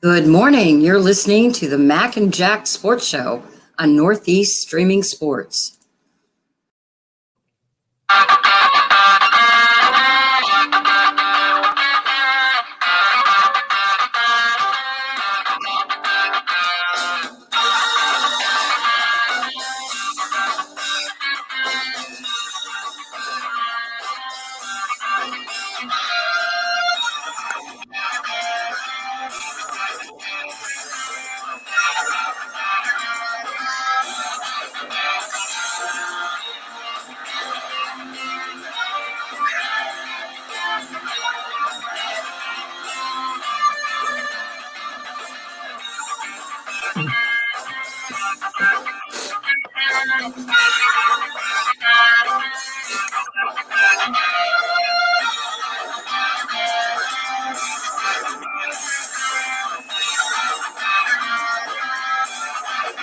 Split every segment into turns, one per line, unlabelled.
Good morning. You're listening to the Mac and Jack Sports Show on Northeast Streaming Sports.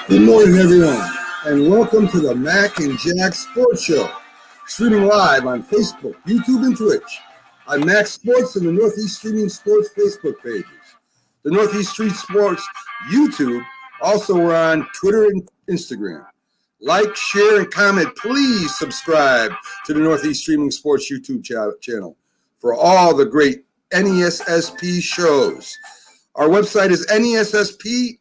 Good morning, everyone, and welcome to the Mac and Jack Sports Show, streaming live on Facebook, YouTube, and Twitch, on Mac Sports and the Northeast Streaming Sports Facebook pages. The Northeast Street Sports YouTube, also we're on Twitter and Instagram. Like, share, and comment. Please subscribe to the Northeast Streaming Sports YouTube channel for all the great NESSP shows. Our website is nessp.info.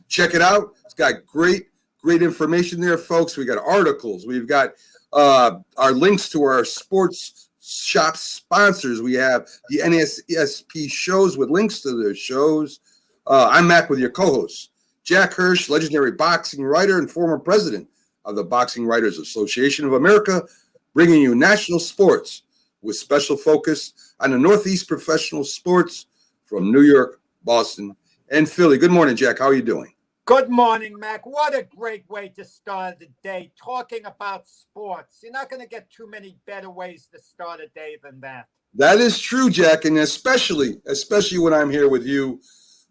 Check it out. It's got great information there, folks. We got articles. We've got our links to our sports shop sponsors. We have the NSSP shows with links to their shows. I'm Mac with your co-host, Jack Hirsch, legendary boxing writer and former president of the Boxing Writers Association of America, bringing you national sports with special focus on the Northeast professional sports from New York, Boston, and Philly. Good morning, Jack. How are you doing?
Good morning, Mac. What a great way to start the day, talking about sports. You're not going to get too many better ways to start a day than that.
That is true, Jack, and especially when I'm here with you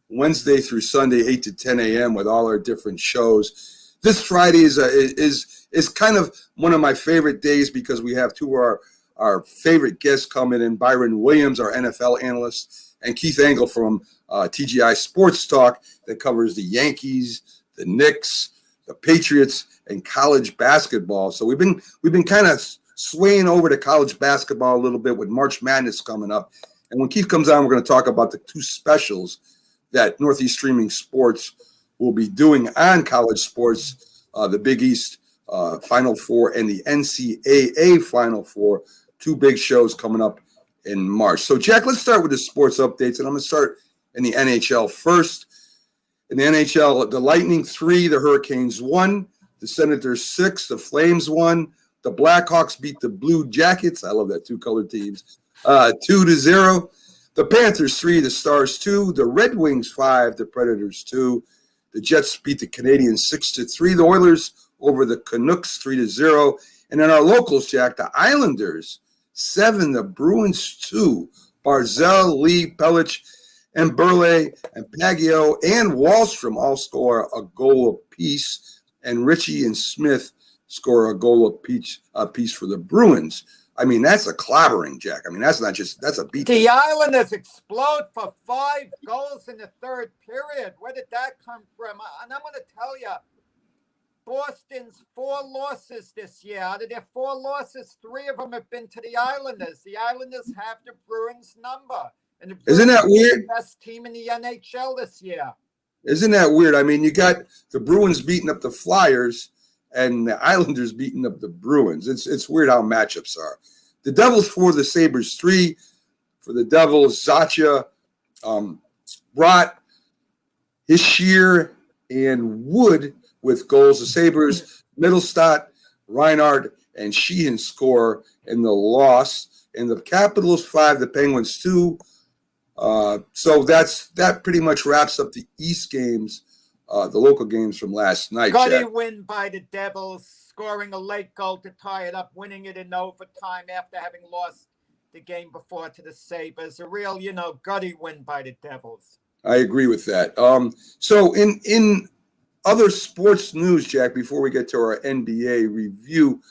Wednesday through Sunday, 8 to 10 a.m. with all our different shows. This Friday is kind of one of my favorite days because we have two of our favorite guests coming in, Byron Williams, our NFL analyst, and Keith Angle from TGI Sports Talk that covers the Yankees, the Knicks, the Patriots, and college basketball. So we've been kind of swaying over to college basketball a little bit with March Madness coming up. And when Keith comes on, we're going to talk about the two specials that Northeast Streaming Sports will be doing on college sports, the Big East Final Four and the NCAA Final Four, two big shows coming up in March. So, Jack, let's start with the sports updates, and I'm going to start in the NHL first. In the NHL, the Lightning 3, the Hurricanes 1, the Senators 6, the Flames 1, the Blackhawks beat the Blue Jackets. I love that two-color teams. 2-0. The Panthers 3, the Stars 2, the Red Wings 5, the Predators 2. The Jets beat the Canadiens 6-3. The Oilers over the Canucks 3-0. And then our locals, Jack, the Islanders 7, the Bruins 2. Barzal, Lee, Pelich, and Burley, and Paggio, and Wallstrom all score a goal apiece, and Ritchie and Smith score a goal apiece for the Bruins. I mean, that's a clobbering, Jack. I mean, that's a beat.
The Islanders explode for 5 goals in the third period. Where did that come from? And I'm going to tell you, Boston's 4 losses this year. Out of their 4 losses, 3 of them have been to the Islanders. The Islanders have the Bruins number. And the Bruins
Isn't that weird?
The best team in the NHL this year.
Isn't that weird? I mean, you got the Bruins beating up the Flyers and the Islanders beating up the Bruins. It's weird how matchups are. The Devils 4, the Sabres 3. For the Devils, Zacha, Brott, Hischier, and Wood with goals. The Sabres, Middlestat, Reinhardt, and Sheehan score in the loss. And the Capitals 5, the Penguins 2. So that pretty much wraps up the East games, the local games from last night.
Gutty win by the Devils, scoring a late goal to tie it up, winning it in overtime after having lost the game before to the Sabres. A real, gutty win by the Devils.
I agree with that. So in other sports news, Jack, before we get to our NBA review,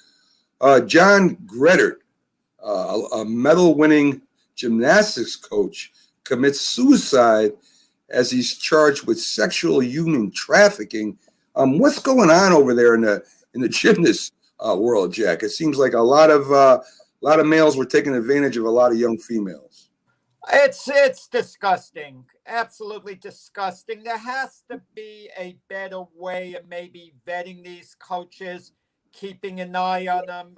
John Gredert, a medal-winning gymnastics coach, commits suicide as he's charged with sexual human trafficking. What's going on over there in the gymnast world, Jack? It seems like a lot of males were taking advantage of a lot of young females.
It's disgusting, absolutely disgusting. There has to be a better way of maybe vetting these coaches, keeping an eye on them.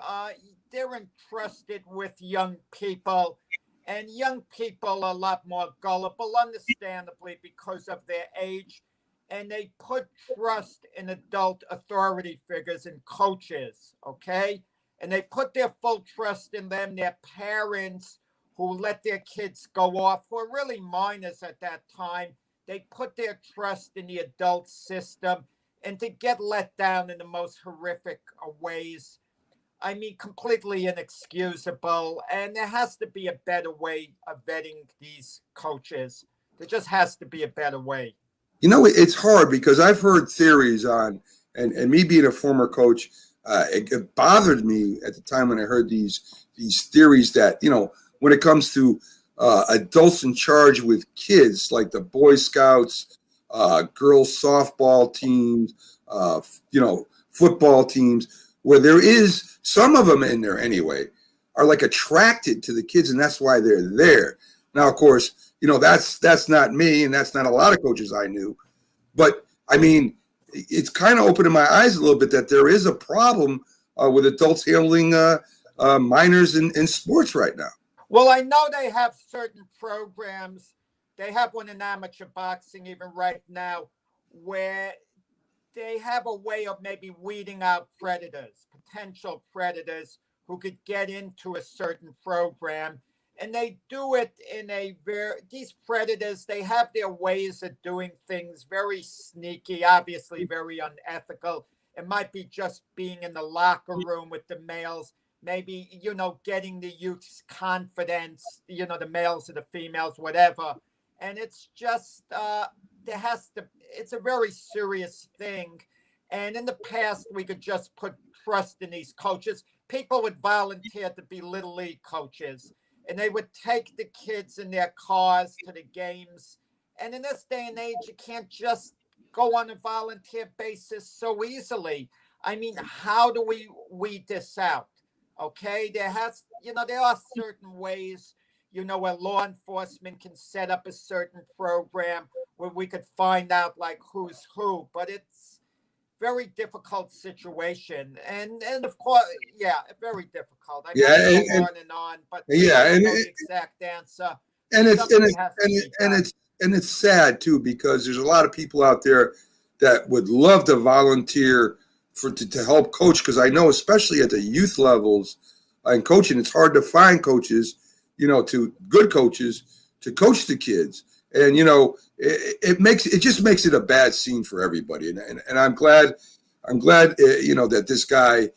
They're entrusted with young people, and young people are a lot more gullible, understandably, because of their age, and they put trust in adult authority figures and coaches, okay? And they put their full trust in them, their parents, who let their kids go off, who were really minors at that time. They put their trust in the adult system, and to get let down in the most horrific ways, I mean, completely inexcusable. And there has to be a better way of vetting these coaches. There just has to be a better way.
You know, it's hard because I've heard theories on, and me being a former coach, it bothered me at the time when I heard these theories that, you know, when it comes to adults in charge with kids, like the Boy Scouts, girls softball teams, football teams, where there is some of them in there anyway, are like attracted to the kids, and that's why they're there. Now, of course, you know, that's not me, and that's not a lot of coaches I knew. But, I mean, it's kind of opening my eyes a little bit that there is a problem with adults handling minors in sports right now.
Well, I know they have certain programs. They have one in amateur boxing even right now where they have a way of maybe weeding out predators, potential predators who could get into a certain program. And they do it in these predators, they have their ways of doing things very sneaky, obviously very unethical. It might be just being in the locker room with the males, maybe, you know, getting the youth's confidence, you know, the males or the females, whatever. And it's just, it's a very serious thing. And in the past, we could just put trust in these coaches. People would volunteer to be Little League coaches, and they would take the kids in their cars to the games. And in this day and age, you can't just go on a volunteer basis so easily. I mean, how do we weed this out? Okay, there are certain ways, you know, where law enforcement can set up a certain program where we could find out like who's who, but it's very difficult situation. And of course, yeah, very difficult. I mean, go on, but
yeah, and
the exact answer.
And it's sad too, because there's a lot of people out there that would love to volunteer to help coach, because I know, especially at the youth levels in coaching, it's hard to find coaches, you know, good coaches to coach the kids. And, you know, it just makes it a bad scene for everybody. And I'm glad, you know, that this guy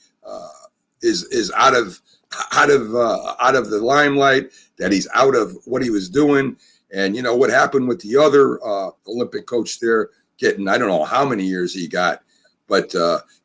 is out of the limelight, that he's out of what he was doing. And, you know, what happened with the other Olympic coach there getting, I don't know how many years he got, but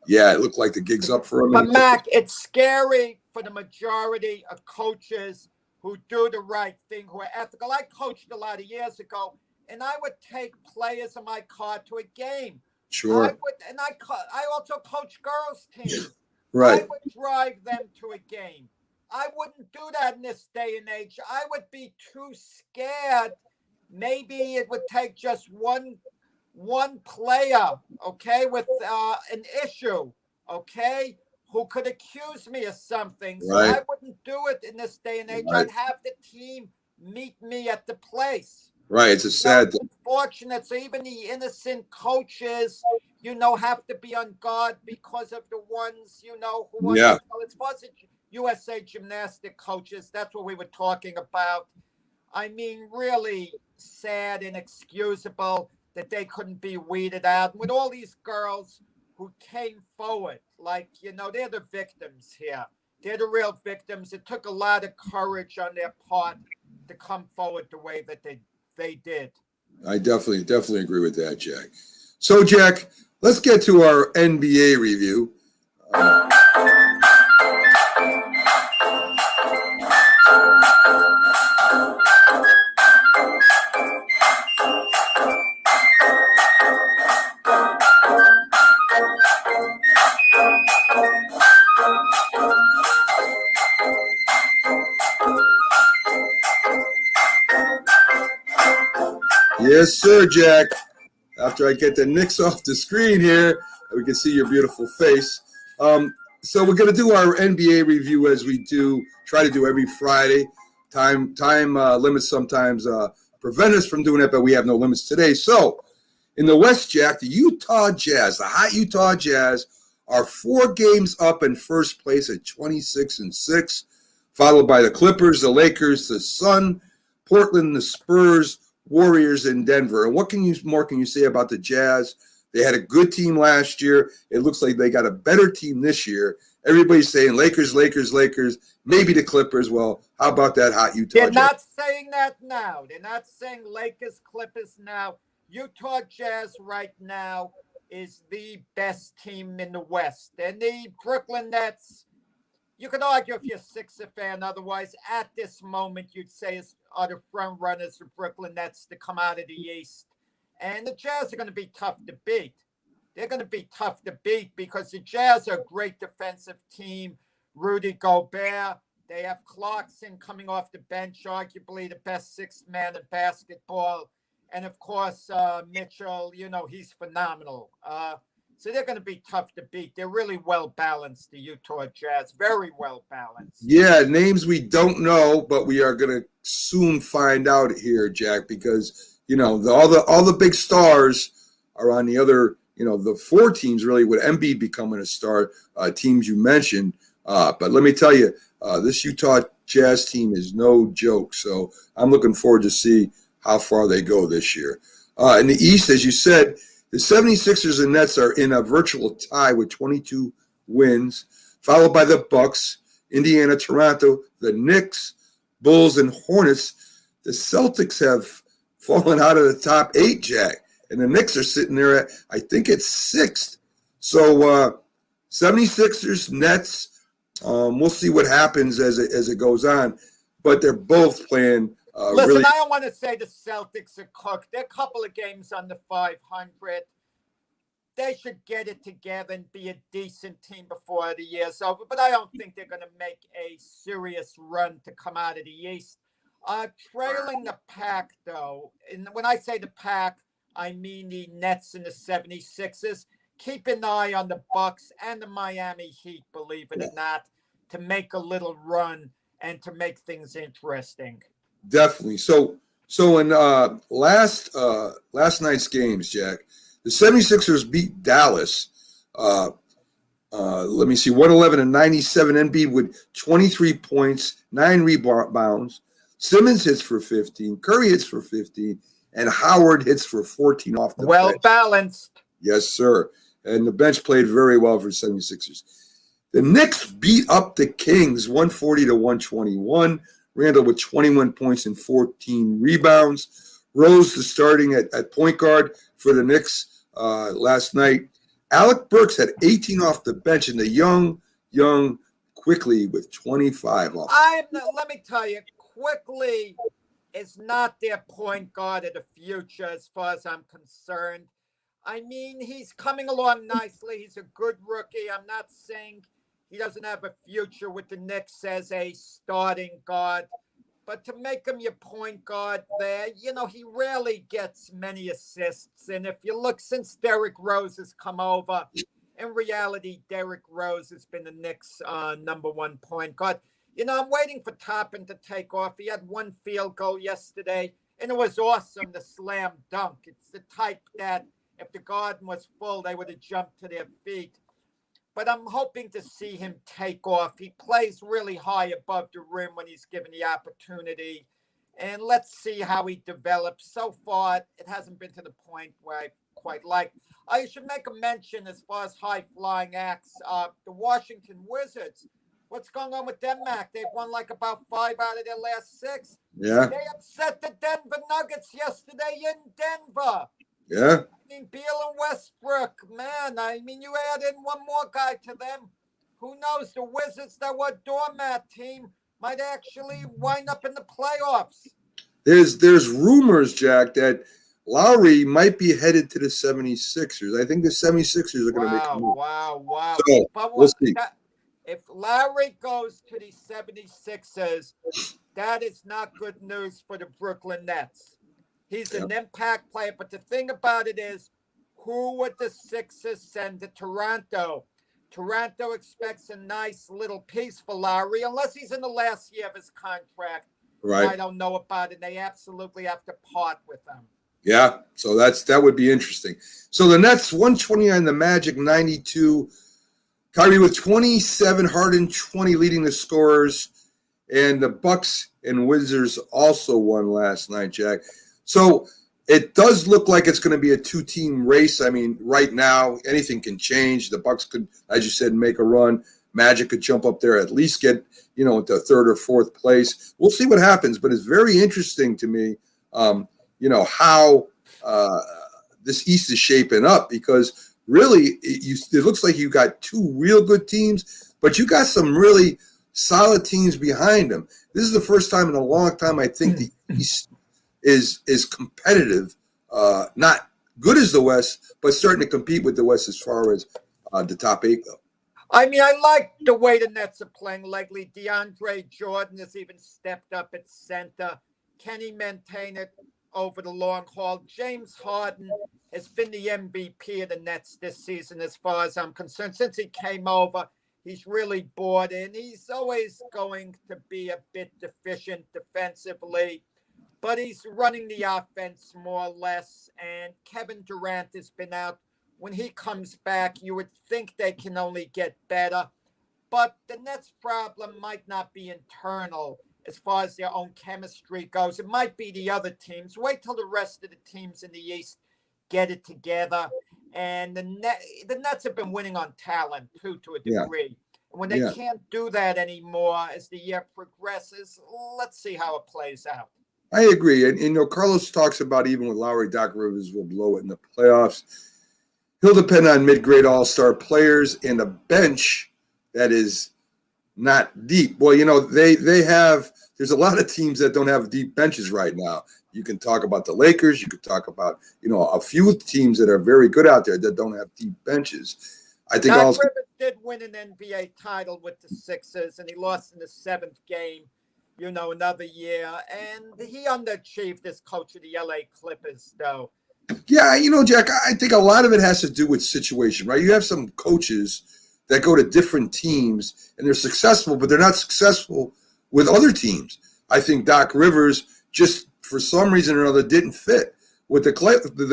yeah, it looked like the gig's up for him.
But Mac, it's scary for the majority of coaches who do the right thing, who are ethical. I coached a lot of years ago, and I would take players in my car to a game.
Sure.
I also coach girls' teams.
Right.
I would drive them to a game. I wouldn't do that in this day and age. I would be too scared. Maybe it would take just one player, okay, with an issue, okay, who could accuse me of something. So
right.
I wouldn't do it in this day and age.
Right.
I'd have the team meet me at the place.
Right. It's a sad thing.
Unfortunate. So even the innocent coaches, you know, have to be on guard because of the ones, you know, who
yeah.
As far as USA gymnastic coaches, that's what we were talking about. I mean, really sad, inexcusable that they couldn't be weeded out. And with all these girls who came forward, like, you know, they're the victims here. They're the real victims. It took a lot of courage on their part to come forward the way that they did.
I definitely agree with that, Jack. So, Jack, let's get to our NBA review. Yes, sir, Jack. After I get the Knicks off the screen here, we can see your beautiful face. So we're going to do our NBA review as we try to do every Friday. Time limits sometimes prevent us from doing it, but we have no limits today. So in the West, Jack, the Utah Jazz, the hot Utah Jazz, are 4 games up in first place at 26-6, followed by the Clippers, the Lakers, the Sun, Portland, the Spurs, Warriors, and Denver. And what more can you say about the Jazz? They had a good team last year. It looks like they got a better team this year. Everybody's saying Lakers, Lakers, Lakers, maybe the Clippers. Well, how about that hot Utah
They're
Jazz?
not saying that now. They're not saying Lakers, Clippers now. Utah Jazz right now is the best team in the West. And the Brooklyn Nets, you could argue if you're a Sixer fan. Otherwise, at this moment, you'd say are the front runners for Brooklyn Nets to come out of the East. And the Jazz are going to be tough to beat. They're going to be tough to beat because the Jazz are a great defensive team. Rudy Gobert. They have Clarkson coming off the bench, arguably the best sixth man in basketball. And, of course, Mitchell, he's phenomenal. So they're going to be tough to beat. They're really well-balanced, the Utah Jazz. Very well-balanced.
Yeah, names we don't know, but we are going to soon find out here, Jack, because, all the big stars are on the other, the 4 teams really with Embiid becoming a star, teams you mentioned. But let me tell you, this Utah Jazz team is no joke. So I'm looking forward to see how far they go this year. In the East, as you said, the 76ers and Nets are in a virtual tie with 22 wins, followed by the Bucks, Indiana, Toronto, the Knicks, Bulls, and Hornets. The Celtics have fallen out of the top 8, Jack, and the Knicks are sitting there at, I think it's 6th. So 76ers, Nets, we'll see what happens as it goes on, but they're both playing
Listen,
really.
I don't want to say the Celtics are cooked. They're a couple of games under 500. They should get it together and be a decent team before the year's over. But I don't think they're going to make a serious run to come out of the East. Trailing the pack, though, and when I say the pack, I mean the Nets and the 76ers. Keep an eye on the Bucks and the Miami Heat, believe it or not, to make a little run and to make things interesting.
Definitely. So in last night's games, Jack, the 76ers beat Dallas. Let me see, 111-97. Embiid with 23 points, 9 rebounds. Simmons hits for 15. Curry hits for 15. And Howard hits for 14 off the bench.
Well balanced.
Yes, sir. And the bench played very well for the 76ers. The Knicks beat up the Kings 140-121. Randall with 21 points and 14 rebounds. Rose is starting at point guard for the Knicks last night. Alec Burks had 18 off the bench, and the young Quickly with 25 off.
Let me tell you, Quickly is not their point guard of the future as far as I'm concerned. I mean, he's coming along nicely. He's a good rookie. I'm not saying he doesn't have a future with the Knicks as a starting guard. But to make him your point guard there, he rarely gets many assists. And if you look, since Derrick Rose has come over, in reality, Derrick Rose has been the Knicks' number 1 point guard. I'm waiting for Toppin to take off. He had 1 field goal yesterday, and it was awesome, the slam dunk. It's the type that if the garden was full, they would have jumped to their feet. But I'm hoping to see him take off. He plays really high above the rim when he's given the opportunity. And let's see how he develops. So far, it hasn't been to the point where I quite like. I should make a mention as far as high-flying acts. The Washington Wizards, what's going on with them, Mac? They've won like about 5 out of their last 6.
Yeah.
They upset the Denver Nuggets yesterday in Denver.
Yeah.
I mean, Beal and Westbrook, man. I mean, you add in one more guy to them. Who knows? The Wizards that were a doormat team might actually wind up in the playoffs.
There's rumors, Jack, that Lowry might be headed to the 76ers. I think the 76ers are going to make a move.
Wow.
So,
But
we'll see.
if Lowry goes to the 76ers, that is not good news for the Brooklyn Nets. He's
Yeah.
an impact player. But the thing about it is, who would the Sixers send to Toronto? Toronto expects a nice little piece for Lowry, unless he's in the last year of his contract.
Right.
I don't know about it. They absolutely have to part with him.
Yeah. So that would be interesting. So the Nets 129, the Magic 92. Kyrie with 27, Harden 20 leading the scorers, and the Bucks and Wizards also won last night, Jack. So it does look like it's going to be a two-team race. I mean, right now anything can change. The Bucks could, as you said, make a run. Magic could jump up there, at least get into third or fourth place. We'll see what happens, but it's very interesting to me, how this East is shaping up, because really, it looks like you got two real good teams, but you got some really solid teams behind them. This is the first time in a long time I think the East is competitive, not good as the West, but starting to compete with the West as far as the top 8 though.
I mean, I like the way the Nets are playing lately. DeAndre Jordan has even stepped up at center. Can he maintain it over the long haul? James Harden has been the MVP of the Nets this season, as far as I'm concerned. Since he came over, he's really bought in. He's always going to be a bit deficient defensively, but he's running the offense more or less. And Kevin Durant has been out. When he comes back, you would think they can only get better. But the Nets' problem might not be internal as far as their own chemistry goes. It might be the other teams. Wait till the rest of the teams in the East get it together. And the Nets have been winning on talent, too, to a degree. And when they can't do that anymore as the year progresses, let's see how it plays out.
I agree. And Carlos talks about, even with Lowry, Doc Rivers will blow it in the playoffs. He'll depend on mid-grade all-star players and a bench that is not deep. Well, they have – there's a lot of teams that don't have deep benches right now. You can talk about the Lakers. You could talk about, a few teams that are very good out there that don't have deep benches. I think
Doc
also
Rivers did win an NBA title with the Sixers, and he lost in the 7th game, another year. And he underachieved as coach of the LA Clippers, though.
Yeah, Jack, I think a lot of it has to do with situation, right? You have some coaches that go to different teams and they're successful, but they're not successful with other teams. I think Doc Rivers just, for some reason or another, didn't fit with the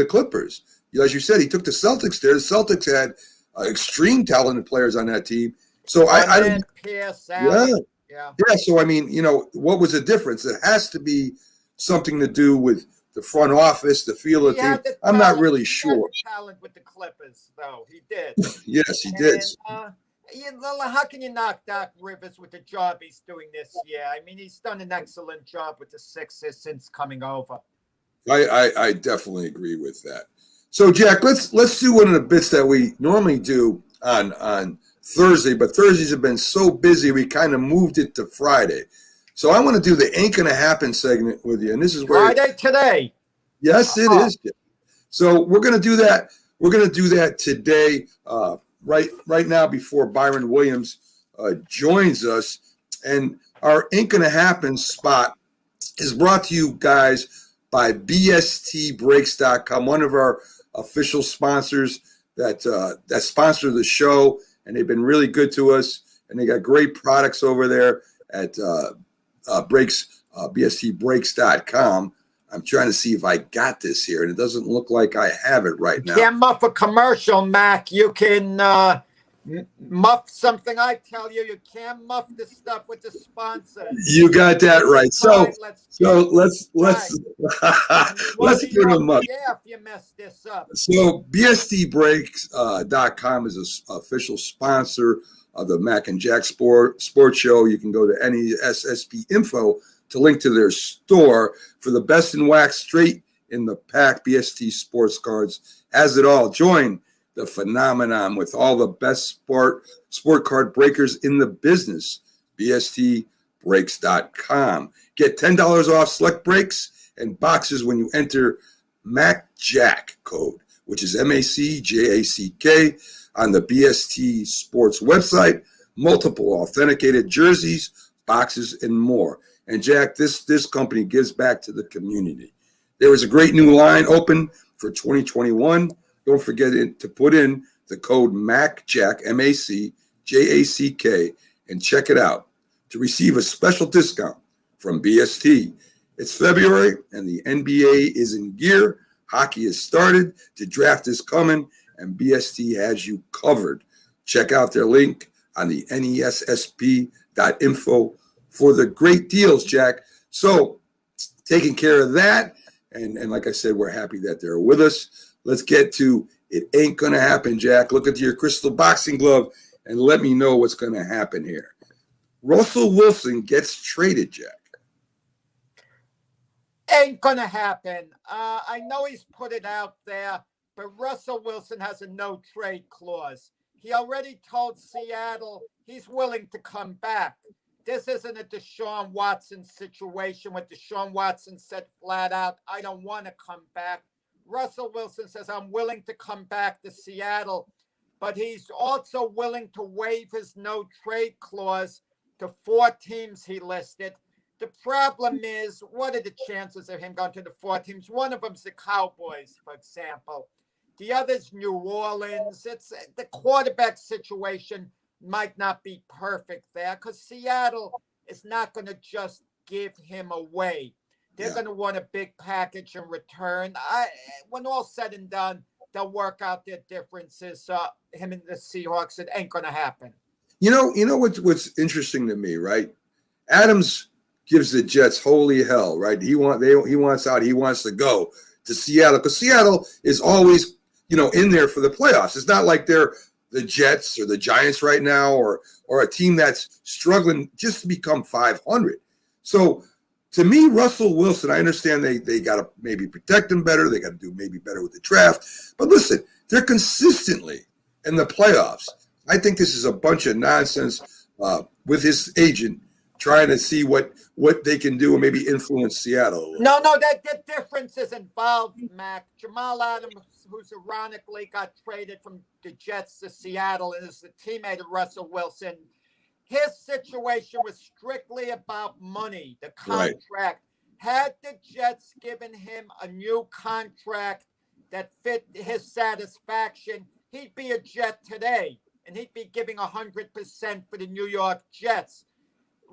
Clippers. As you said, he took the Celtics there. The Celtics had extreme talented players on that team. So I don't.
Pierce,
Yeah. So I mean, what was the difference? It has to be something to do with the front office, the feel of the team. I'm not really sure.
He had talent with the Clippers, though. He did.
Yes, he did.
How can you knock Doc Rivers with the job he's doing this year? I mean, he's done an excellent job with the Sixers since coming over.
I definitely agree with that. So, Jack, let's do one of the bits that we normally do on Thursday, but Thursdays have been so busy we kind of moved it to Friday. So I want to do the Ain't Gonna Happen segment with you, and this is where
Friday today.
Yes, it is. So we're going to do that. We're going to do that today, right now, before Byron Williams joins us. And our Ain't Gonna Happen spot is brought to you guys by BSTBreaks.com, one of our official sponsors that sponsor the show, and they've been really good to us. And they got great products over there at BSTBreaks.com. I'm trying to see if I got this here, and it doesn't look like I have it right now.
You can't muff a commercial, Mac. You can muff something I tell you. You can't muff the stuff with the sponsor.
You got that right. So let's give them up.
Yeah, if you mess this up.
So BSTBreaks.com is an official sponsor of the Mac and Jack Sports Show. You can go to NESSP Info to link to their store for the best in wax, straight in the pack. BST Sports Cards has it all. Join the phenomenon with all the best sport card breakers in the business. BSTBreaks.com. Get $10 off select breaks and boxes when you enter MacJack code, which is MACJACK, on the BST Sports website. Multiple authenticated jerseys, boxes, and more. And Jack, this company gives back to the community. There is a great new line open for 2021. Don't forget to put in the code MACJACK, MACJACK, and check it out to receive a special discount from BST. It's February and the NBA is in gear. Hockey has started. The draft is coming, and BST has you covered. Check out their link on the nessp.info for the great deals, Jack. So, taking care of that, and like I said, we're happy that they're with us. Let's get to it ain't going to happen, Jack. Look into your crystal boxing glove and let me know what's going to happen here. Russell Wilson gets traded, Jack.
Ain't gonna happen. I know he's put it out there, but Russell Wilson has a no trade clause. He already told Seattle he's willing to come back. This isn't a Deshaun Watson situation where Deshaun Watson said flat out, I don't want to come back. Russell Wilson says, I'm willing to come back to Seattle, but he's also willing to waive his no trade clause to 4 teams he listed. The problem is, what are the chances of him going to the 4 teams? One of them's the Cowboys, for example. The other's New Orleans. It's the quarterback situation might not be perfect there because Seattle is not going to just give him away. They're going to want a big package in return. When all said and done, they'll work out their differences. Him and the Seahawks, it ain't going to happen.
You know what's interesting to me, right? Adams gives the Jets holy hell, right? He wants out. He wants to go to Seattle because Seattle is always, in there for the playoffs. It's not like they're the Jets or the Giants right now, or a team that's struggling just to become 500. So to me, Russell Wilson, I understand they got to maybe protect him better. They got to do maybe better with the draft. But listen, they're consistently in the playoffs. I think this is a bunch of nonsense with his agent trying to see what they can do and maybe influence Seattle.
No, that difference is involved, Mac. Jamal Adams, who's ironically got traded from the Jets to Seattle and is the teammate of Russell Wilson. His situation was strictly about money, the contract. Right. Had the Jets given him a new contract that fit his satisfaction, he'd be a Jet today, and he'd be giving 100% for the New York Jets.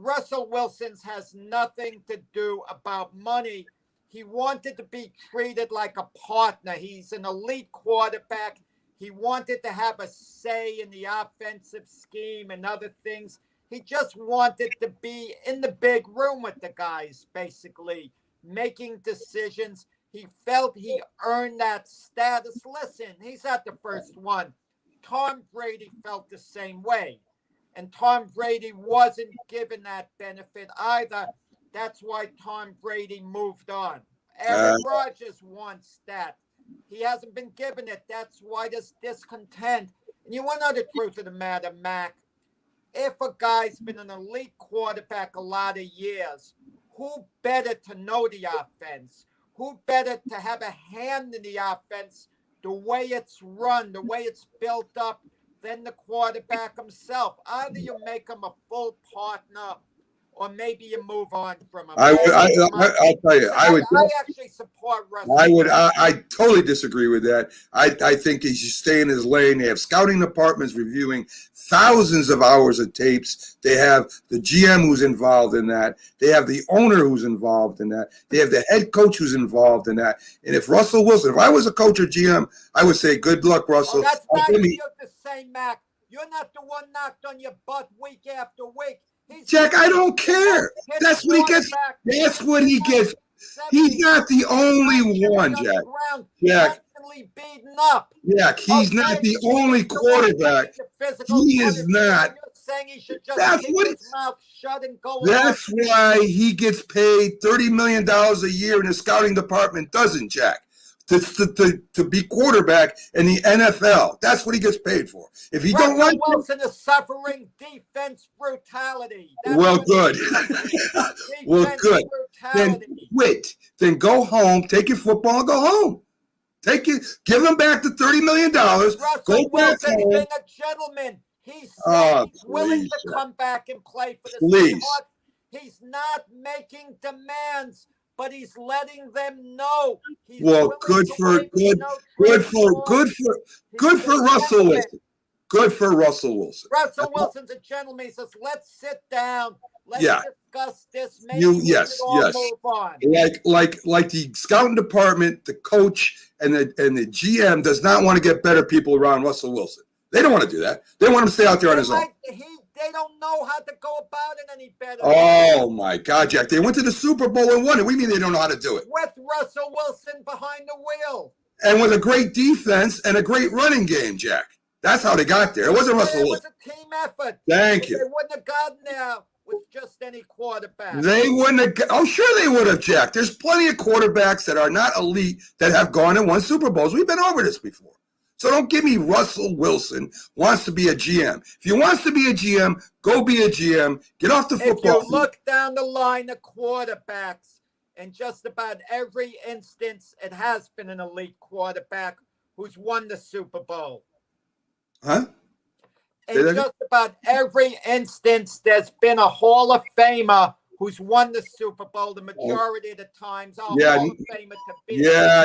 Russell Wilson's has nothing to do about money. He wanted to be treated like a partner. He's an elite quarterback. He wanted to have a say in the offensive scheme and other things. He just wanted to be in the big room with the guys, basically, making decisions. He felt he earned that status. Listen, he's not the first one. Tom Brady felt the same way. And Tom Brady wasn't given that benefit either. That's why Tom Brady moved on. Aaron Rodgers wants that. He hasn't been given it. That's why there's discontent. And you want to know the truth of the matter, Mac? If a guy's been an elite quarterback a lot of years, who better to know the offense? Who better to have a hand in the offense, the way it's run, the way it's built up, than the quarterback himself? Either you make him a full partner, or maybe you move on from him.
I'll tell you, I
actually support Russell.
I totally disagree with that. I think he should stay in his lane. They have scouting departments reviewing thousands of hours of tapes. They have the GM who's involved in that. They have the owner who's involved in that. They have the head coach who's involved in that. And if Russell Wilson, if I was a coach or GM, I would say, good luck, Russell.
That's not you to say, Mac. You're not the one knocked on your butt week after week.
Jack, I don't care. That's what he gets. That's what he gets. He's not the only one, Jack. Jack, Jack, he's not the only quarterback. He is not. That's what. That's why he gets paid $30 million a year, and the scouting department doesn't, Jack. To be quarterback in the NFL. That's what he gets paid for. If he don't like
Wilson is suffering defense brutality.
Well, good. Well, good. Then quit. Then go home, take your football, and go home. Give him back the $30 million.
Russell Wilson's been a gentleman. He's willing to come back and play for the Seahawks. He's not making demands. but he's letting them know. He's
Well,
willing
good
to
for
waive the
good,
no
good
trade
for
clause.
good for
He's
good for
a
Russell
gentleman.
Wilson. Good for Russell Wilson.
Russell Wilson's a gentleman. He says, "Let's sit down. Let's
Yeah.
discuss this. Maybe we
Yes,
should all
yes.
move on."
Like the scouting department, the coach, and the GM does not want to get better people around Russell Wilson. They don't want to do that. They want him to stay out there on his own.
They don't know how to go about it any better.
Oh my God, Jack! They went to the Super Bowl and won it. We mean they don't know how to do it.
With Russell Wilson behind the wheel.
And with a great defense and a great running game, Jack. That's how they got there. It wasn't Russell
It was
Wilson.
a team effort.
Thank you.
They wouldn't have gotten there with just any quarterback.
They wouldn't have. Oh, sure they would have, Jack. There's plenty of quarterbacks that are not elite that have gone and won Super Bowls. We've been over this before. So don't give me Russell Wilson wants to be a GM. If he wants to be a GM, go be a GM. Get off the
If
football
you look down the line of quarterbacks, in just about every instance, it has been an elite quarterback who's won the Super Bowl.
Huh?
In just about every instance, there's been a Hall of Famer who's won the Super Bowl the majority of the times.
Yeah.
Hall of Famer to be.
Yeah.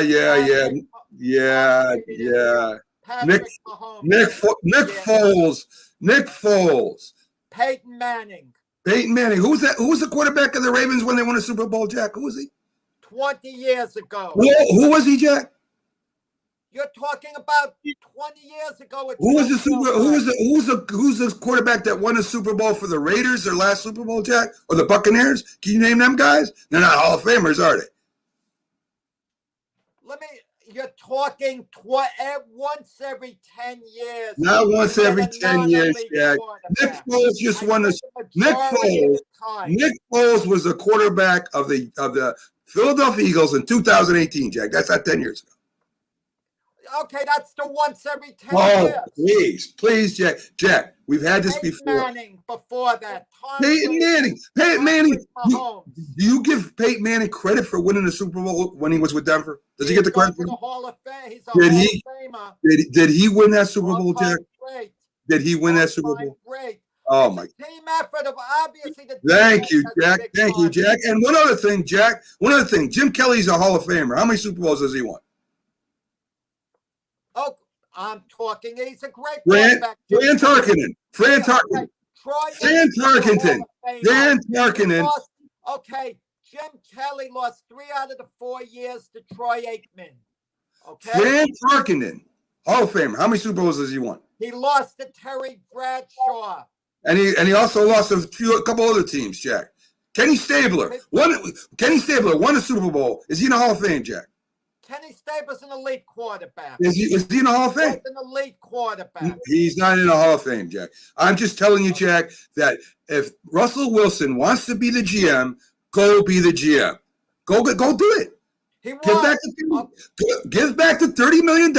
Patrick Mahomes.
Nick Foles.
Peyton Manning.
Peyton Manning. Who was that? Who was the quarterback of the Ravens when they won a Super Bowl, Jack? Who was he?
20 years ago.
Who was he, Jack?
You're talking about 20 years ago.
Who's the quarterback that won a Super Bowl for the Raiders, their last Super Bowl, Jack? Or the Buccaneers? Can you name them guys? They're not Hall of Famers, are they?
You're talking once every 10 years.
Not once every 10 years, Jack. Nick Foles just won this. Nick Foles was the quarterback of the Philadelphia Eagles in 2018, Jack. That's not 10 years ago.
Okay, that's the once every 10 years.
Please, Jack, we've had this before.
Manning before that.
Peyton Manning. Do you give Peyton Manning credit for winning the Super Bowl when he was with Denver? Does he get the credit for it?
Hall of Fame. He's a Hall of Famer.
Did he win that Super Bowl, Jack?
Great.
Did he win that Super Bowl?
Great.
Oh my!
Team effort of obviously the.
Thank you, Jack. And one other thing, Jack. Jim Kelly's a Hall of Famer. How many Super Bowls has he won?
Oh, I'm talking. He's a great
Fran
quarterback.
Tarkenton.
Okay, Jim Kelly lost 3 out of the 4 years to Troy Aikman. Okay.
Fran Tarkenton, Hall of Famer. How many Super Bowls has he won?
He lost to Terry Bradshaw.
And he also lost a couple other teams, Jack. Kenny Stabler won a Super Bowl. Is he in the Hall of Fame, Jack?
Kenny Stabler's an elite quarterback.
Is he in the Hall of Fame?
He's an elite quarterback.
He's not in the Hall of Fame, Jack. I'm just telling you, Jack, that if Russell Wilson wants to be the GM, go be the GM. Go do it. Give back the $30 million.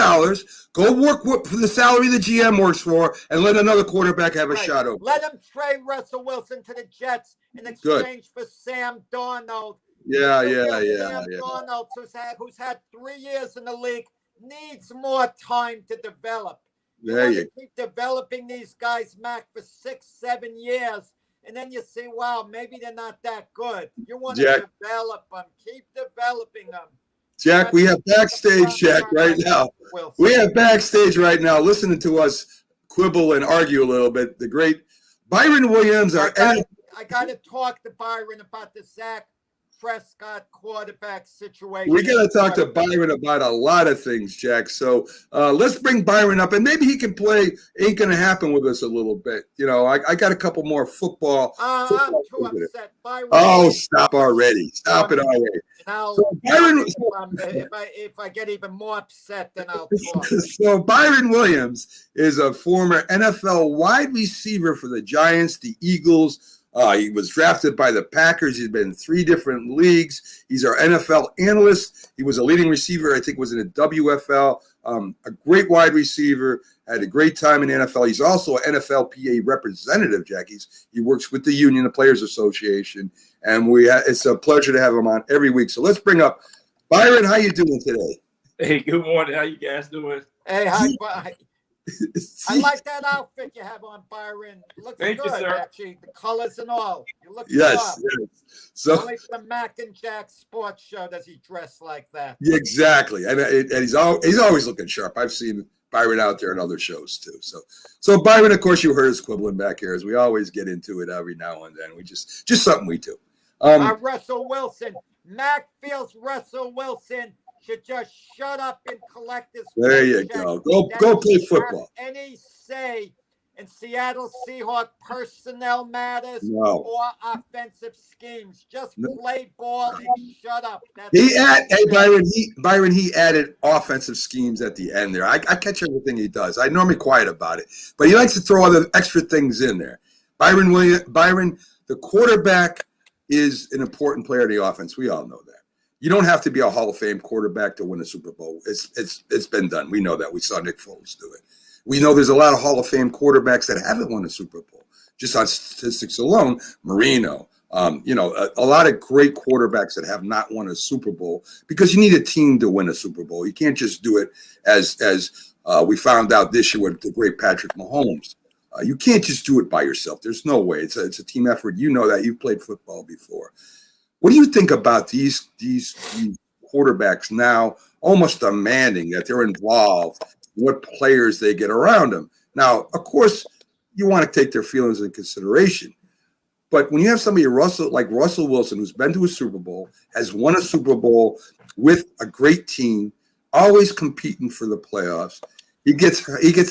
Go work for the salary the GM works for, and let another quarterback have a shot over.
Let him trade Russell Wilson to the Jets in exchange for Sam Darnold.
Yeah.
Sam Darnold, who's had 3 years in the league, needs more time to develop. Keep developing these guys, Mac, for 6-7 years. And then you see, wow, maybe they're not that good. You want to develop them. Keep developing them.
Jack, we have backstage, Jack, right now. We have backstage right now listening to us quibble and argue a little bit. The great Byron Williams.
I got to talk to Byron about the Zach Prescott quarterback situation.
We got to talk to Byron about a lot of things, Jack. So let's bring Byron up, and maybe he can play Ain't Gonna Happen with us a little bit. You know, I got a couple more football.
I'm too upset.
Byron, stop already. Stop it already.
Byron, if I get even more upset, then I'll talk.
So Byron Williams is a former NFL wide receiver for the Giants, the Eagles. He was drafted by the Packers. He's been in 3 different leagues. He's our NFL analyst. He was a leading receiver, I think was in the WFL. A great wide receiver, had a great time in the NFL. He's also an NFLPA representative, Jack. He works with the union, the Players Association, and it's a pleasure to have him on every week. So let's bring up Byron. How you doing today?
Hey, good morning. How you guys doing?
Hey, hi. I like that outfit you have on, Byron. Looks
Thank you,
good,
sir.
actually. The colors and all. You look
Yes,
sharp.
yes. So
Only for the Mac and Jack Sports Show does he dress like that.
yeah, exactly, and he's always looking sharp. I've seen Byron out there in other shows too. So Byron, of course, you heard us quibbling back here, as we always get into it every now and then. We just something we do.
Russell Wilson. Mac feels Russell Wilson should just shut up and collect his
There you
paycheck.
go.
That
Go
he
play
shouldn't
football.
have any say in Seattle Seahawks personnel matters
No.
or offensive schemes. Just
No.
play ball and shut up. That's
Byron, he added offensive schemes at the end there. I catch everything he does. I'm normally quiet about it, but he likes to throw other extra things in there. Byron, the quarterback is an important player of the offense. We all know that. You don't have to be a Hall of Fame quarterback to win a Super Bowl. It's been done. We know that. We saw Nick Foles do it. We know there's a lot of Hall of Fame quarterbacks that haven't won a Super Bowl. Just on statistics alone, Marino, a lot of great quarterbacks that have not won a Super Bowl, because you need a team to win a Super Bowl. You can't just do it as we found out this year with the great Patrick Mahomes. You can't just do it by yourself. There's no way. It's a team effort. You know that. You've played football before. What do you think about these quarterbacks now almost demanding that they're involved in what players they get around them? Now, of course, you want to take their feelings into consideration. But when you have somebody like Russell Wilson, who's been to a Super Bowl, has won a Super Bowl with a great team, always competing for the playoffs, he gets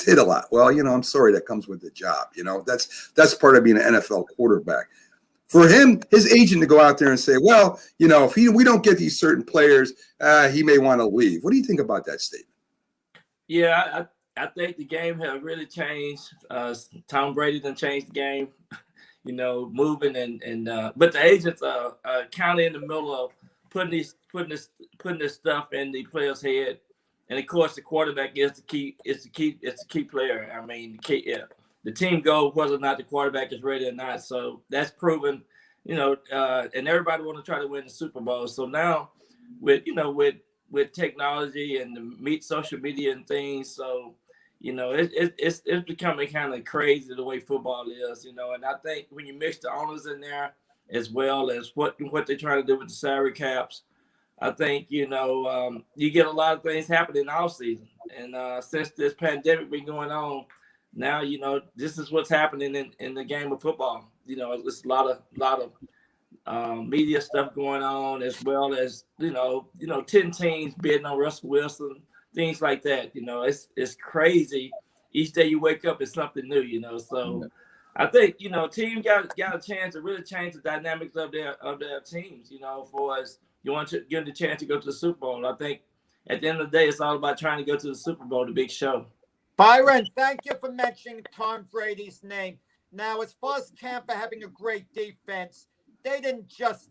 hit a lot. Well, I'm sorry, that comes with the job. That's part of being an NFL quarterback. For him, his agent to go out there and say, well, if we don't get these certain players, he may want to leave. What do you think about that statement?
Yeah, I think the game has really changed. Tom Brady done changed the game, moving but the agents are kind of in the middle of putting this stuff in the player's head, and of course the quarterback is the key player. I mean, the team goes whether or not the quarterback is ready or not. So that's proven, and everybody want to try to win the Super Bowl. So now with technology and the social media and things, so it's becoming kind of crazy the way football is, and I think when you mix the owners in there as well as what they're trying to do with the salary caps, I think you get a lot of things happening all season, and since this pandemic been going on, now this is what's happening in the game of football. It's a lot of media stuff going on, as well as 10 teams bidding on Russell Wilson, things like that. It's crazy. Each day you wake up, it's something new. So I think teams got a chance to really change the dynamics of their teams. For us, you want to give them the chance to go to the Super Bowl. I think at the end of the day, it's all about trying to go to the Super Bowl, the big show.
Byron, thank you for mentioning Tom Brady's name. Now, as far as Tampa having a great defense, they didn't just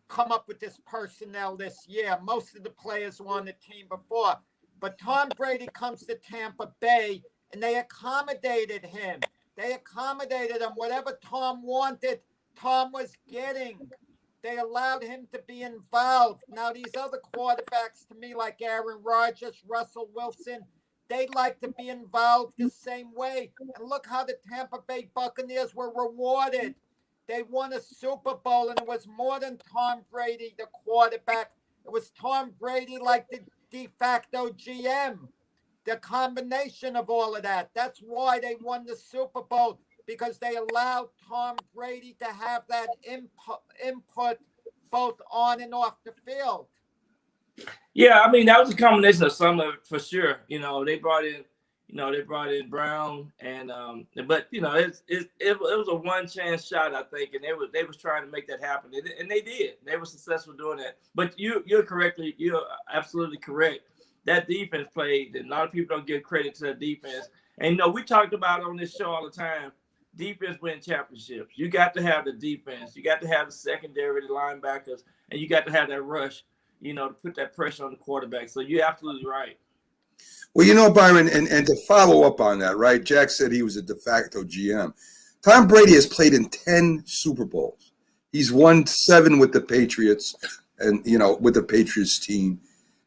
come up with this personnel this year. Most of the players were on the team before. But Tom Brady comes to Tampa Bay, and they accommodated him. They accommodated him. Whatever Tom wanted, Tom was getting. They allowed him to be involved. Now, these other quarterbacks, to me, like Aaron Rodgers, Russell Wilson, they'd like to be involved the same way. And look how the Tampa Bay Buccaneers were rewarded. They won a Super Bowl, and it was more than Tom Brady, the quarterback. It was Tom Brady like the de facto GM, the combination of all of that. That's why they won the Super Bowl, because they allowed Tom Brady to have that input both on and off the field.
Yeah, I mean, that was a combination of some of it for sure. They brought in Brown, and but it was a one chance shot, I think, and they was trying to make that happen, and they did. They were successful doing that. But you're absolutely correct. That defense played, and a lot of people don't give credit to that defense. And we talked about on this show all the time. Defense win championships. You got to have the defense. You got to have the secondary, the linebackers, and you got to have that rush, to put that pressure on the quarterback. So you're absolutely right.
Well, Byron, and to follow up on that, right? Jack said he was a de facto GM. Tom Brady has played in 10 Super Bowls. He's won 7 with the Patriots, and with the Patriots team.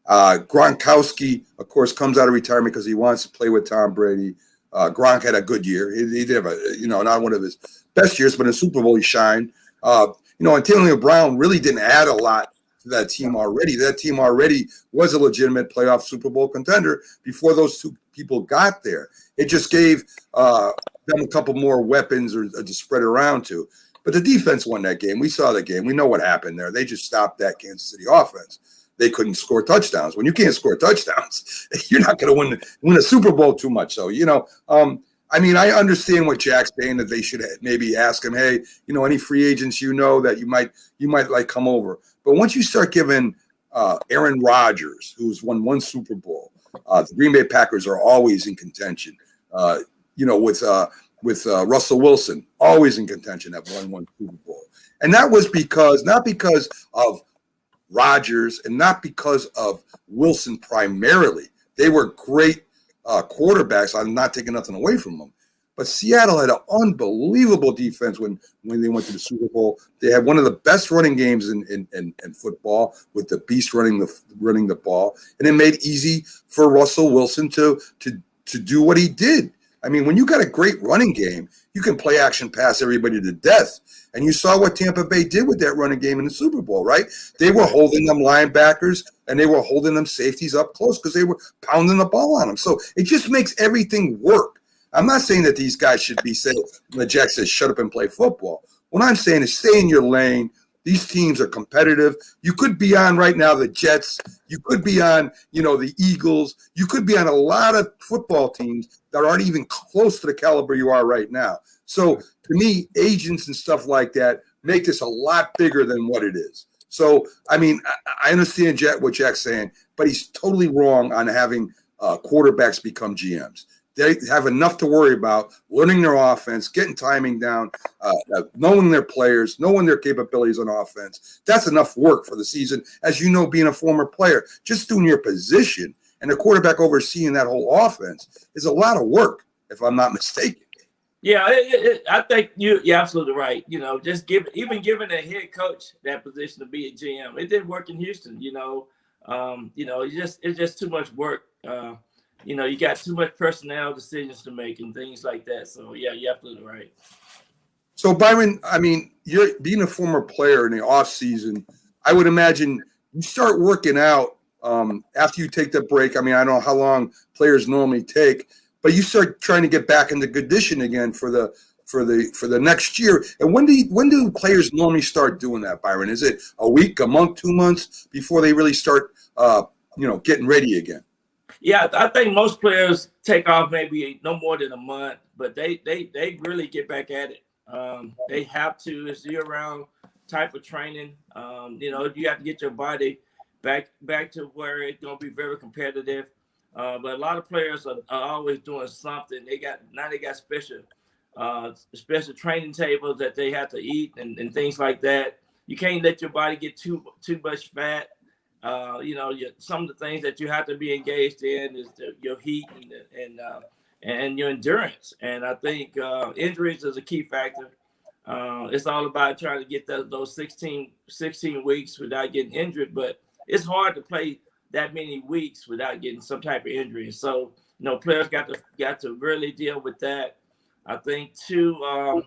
Gronkowski, of course, comes out of retirement because he wants to play with Tom Brady. Gronk had a good year. He did have not one of his best years, but in the Super Bowl he shined. Antonio Brown really didn't add a lot to that team already. That team already was a legitimate playoff Super Bowl contender before those two people got there. It just gave them a couple more weapons or to spread around to. But the defense won that game. We saw the game. We know what happened there. They just stopped that Kansas City offense. They couldn't score touchdowns. When you can't score touchdowns, you're not going to win a Super Bowl too much. So, I understand what Jack's saying, that they should maybe ask him, hey, any free agents that you might like come over. But once you start giving Aaron Rodgers, who's won one Super Bowl, the Green Bay Packers are always in contention. With Russell Wilson, always in contention, have won one Super Bowl. And that was not because of Rodgers and not because of Wilson primarily. They were great quarterbacks. I'm not taking nothing away from them. But Seattle had an unbelievable defense when they went to the Super Bowl. They had one of the best running games in football, with the beast running the ball. And it made it easy for Russell Wilson to do what he did. I mean, when you got a great running game, you can play action pass everybody to death. And you saw what Tampa Bay did with that running game in the Super Bowl, right? They were holding them linebackers and they were holding them safeties up close because they were pounding the ball on them. So it just makes everything work. I'm not saying that these guys should be saying, when Jack says, shut up and play football. What I'm saying is stay in your lane. These teams are competitive. You could be on right now the Jets. You could be on, the Eagles. You could be on a lot of football teams that aren't even close to the caliber you are right now. So to me, agents and stuff like that make this a lot bigger than what it is. So, I understand what Jack's saying, but he's totally wrong on having quarterbacks become GMs. They have enough to worry about learning their offense, getting timing down, knowing their players, knowing their capabilities on offense. That's enough work for the season. As you know, being a former player, just doing your position and the quarterback overseeing that whole offense is a lot of work, if I'm not mistaken.
Yeah, I think you're absolutely right. Just giving a head coach that position to be a GM, it didn't work in Houston. It's just too much work. You got too much personnel decisions to make and things like that. So, yeah, you're absolutely right.
So, Byron, you're being a former player in the off season. I would imagine you start working out after you take the break. I don't know how long players normally take, but you start trying to get back into condition again for the next year. And when do players normally start doing that, Byron? Is it a week, a month, 2 months before they really start, getting ready again?
Yeah, I think most players take off maybe no more than a month, but they really get back at it. They have to. It's year-round type of training. You have to get your body back to where it's going to be very competitive. But a lot of players are always doing something. They got special training tables that they have to eat and things like that. You can't let your body get too much fat. Some of the things that you have to be engaged in is your heat and your endurance. And I think injuries is a key factor. It's all about trying to get those 16 weeks without getting injured, but it's hard to play that many weeks without getting some type of injury. So, players got to really deal with that. I think too,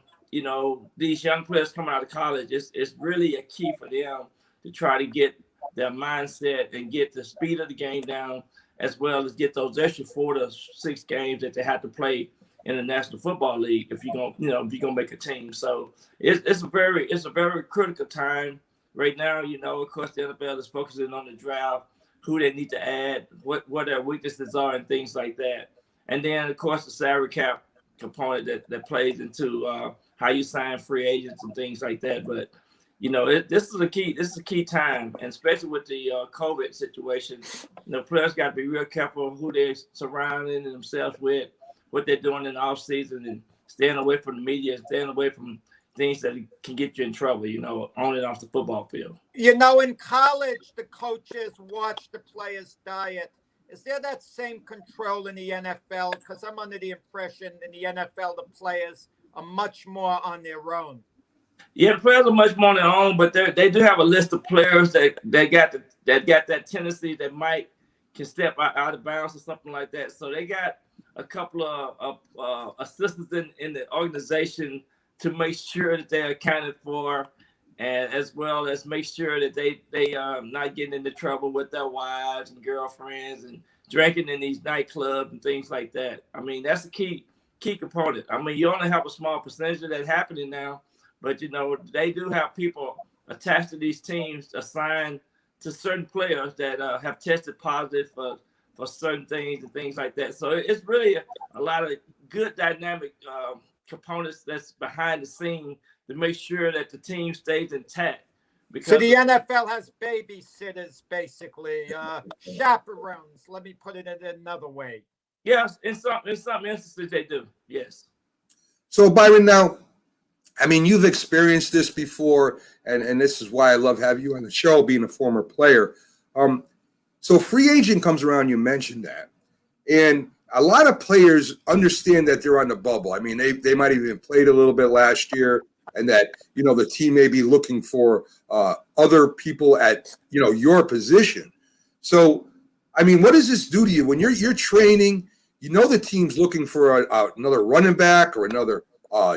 these young players coming out of college, it's really a key for them to try to get their mindset and get the speed of the game down, as well as get those extra 4 to 6 games that they have to play in the National Football League if you're gonna make a team. So it's a very critical time right now. Of course, the NFL is focusing on the draft, who they need to add, what their weaknesses are, and things like that. And then, of course, the salary cap component that plays into how you sign free agents and things like that. But this is a key time, and especially with the COVID situation, players got to be real careful who they're surrounding themselves with, what they're doing in the off season, and staying away from the media, staying away from things that can get you in trouble, on and off the football field.
In college, the coaches watch the players' diet. Is there that same control in the NFL? Because I'm under the impression in the NFL, the players are much more on their own.
Yeah, the players are much more on their own, but they do have a list of players that got that tendency that can step out of bounds or something like that. So they got a couple of assistants in the organization to make sure that they're accounted for, and as well as make sure that they not getting into trouble with their wives and girlfriends and drinking in these nightclubs and things like that. I mean, that's a key component. I mean, you only have a small percentage of that happening now, but they do have people attached to these teams assigned to certain players that have tested positive for certain things and things like that. So it's really a lot of good dynamic components that's behind the scene to make sure that the team stays intact. Because
So the NFL has babysitters, basically, chaperones. Let me put it in another way.
yes, in some instances they do. Yes.
So Byron, now, I mean, you've experienced this before, and this is why I love having you on the show, being a former player. So free agent comes around, you mentioned that. And a lot of players understand that they're on the bubble. I mean, they might have even played a little bit last year, and that, the team may be looking for other people at, your position. So, I mean, what does this do to you when you're training? The team's looking for another running back or another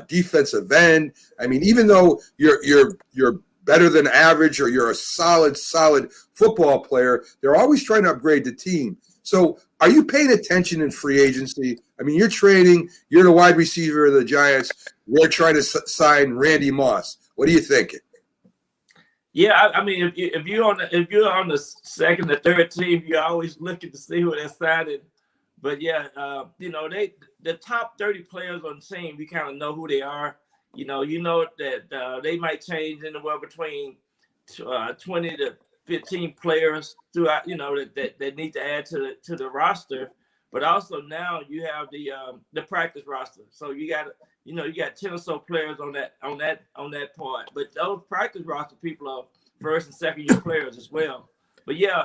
defensive end. I mean, even though you're better than average or you're a solid football player, they're always trying to upgrade the team. So are you paying attention in free agency? I mean, you're training, you're the wide receiver of the Giants. We're trying to sign Randy Moss. What are you thinking?
Yeah, I mean, if you're on the second or third team, you're always looking to see who they're signing. But yeah, the top 30 players on the team, you kind of know who they are. You know that they might change anywhere between 20 to 15 players throughout. That need to add to the roster. But also now you have the practice roster. So you got 10 or so players on that part. But those practice roster people are first and second year players as well. But yeah,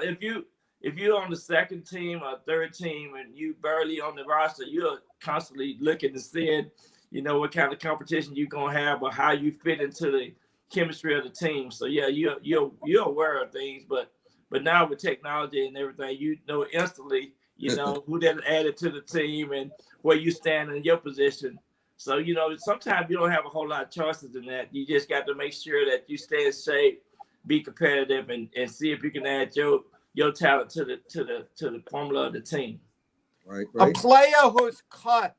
if you're on the second team or third team and you barely on the roster, you're constantly looking to see what kind of competition you're gonna have or how you fit into the chemistry of the team. So yeah, you're aware of things, but now with technology and everything, instantly, who that added to the team and where you stand in your position. So, sometimes you don't have a whole lot of choices in that. You just got to make sure that you stay in shape, be competitive, and see if you can add your talent to the formula of the team.
Right.
A player who's cut,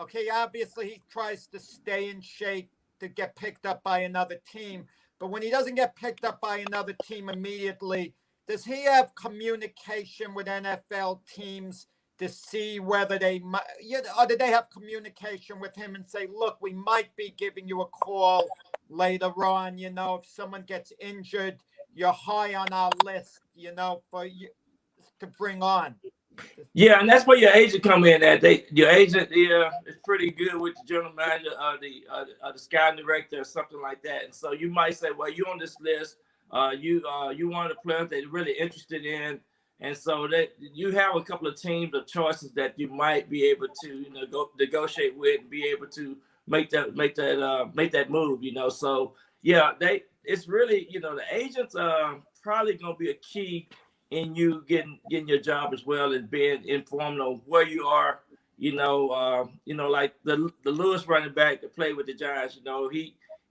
okay, obviously he tries to stay in shape to get picked up by another team. But when he doesn't get picked up by another team immediately, does he have communication with NFL teams to see whether they might, or do they have communication with him and say, look, we might be giving you a call later on, if someone gets injured, you're high on our list, for you to bring on.
Yeah, and that's where your agent come in at. Your agent is pretty good with the general manager or the scouting director or something like that. And so you might say, well, you're on this list. You one of the players they're really interested in. And so that you have a couple of teams or choices that you might be able to, go negotiate with and be able to make that move, So yeah, it's really, the agents are probably gonna be a key in you getting your job as well as being informed on where you are. Like the Lewis running back that played with the Giants.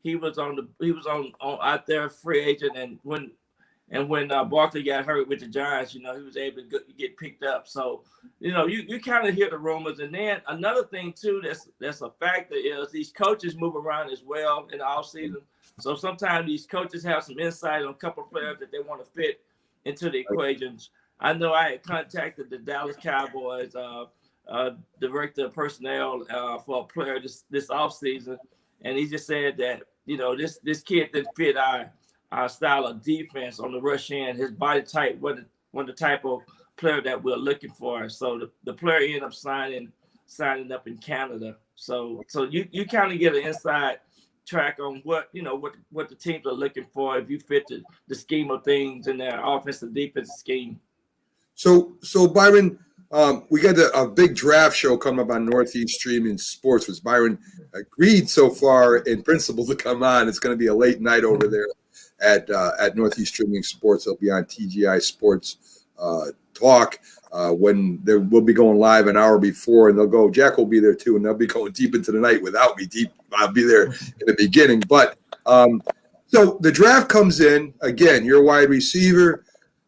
He was on out there free agent, and when Barkley got hurt with the Giants, he was able to get picked up. So, you kind of hear the rumors. And then another thing too that's a factor is these coaches move around as well in the offseason. So sometimes these coaches have some insight on a couple of players that they want to fit into the equations. I know I had contacted the Dallas Cowboys director of personnel for a player this offseason, and he just said that this kid didn't fit our style of defense on the rush end. His body type wasn't the type of player that we're looking for. So the player ended up signing up in Canada. So you kind of get an inside track on what the teams are looking for if you fit the scheme of things in their offensive defensive scheme.
So Byron, we got a big draft show coming up on Northeast Streaming Sports, which Byron agreed so far in principle to come on. It's going to be a late night over there at Northeast Streaming Sports. It'll be on TGI Sports Talk. when we'll be going live an hour before, and they'll go, Jack will be there too, and they'll be going deep into the night without me. I'll be there in the beginning. But so the draft comes in, again, you're a wide receiver,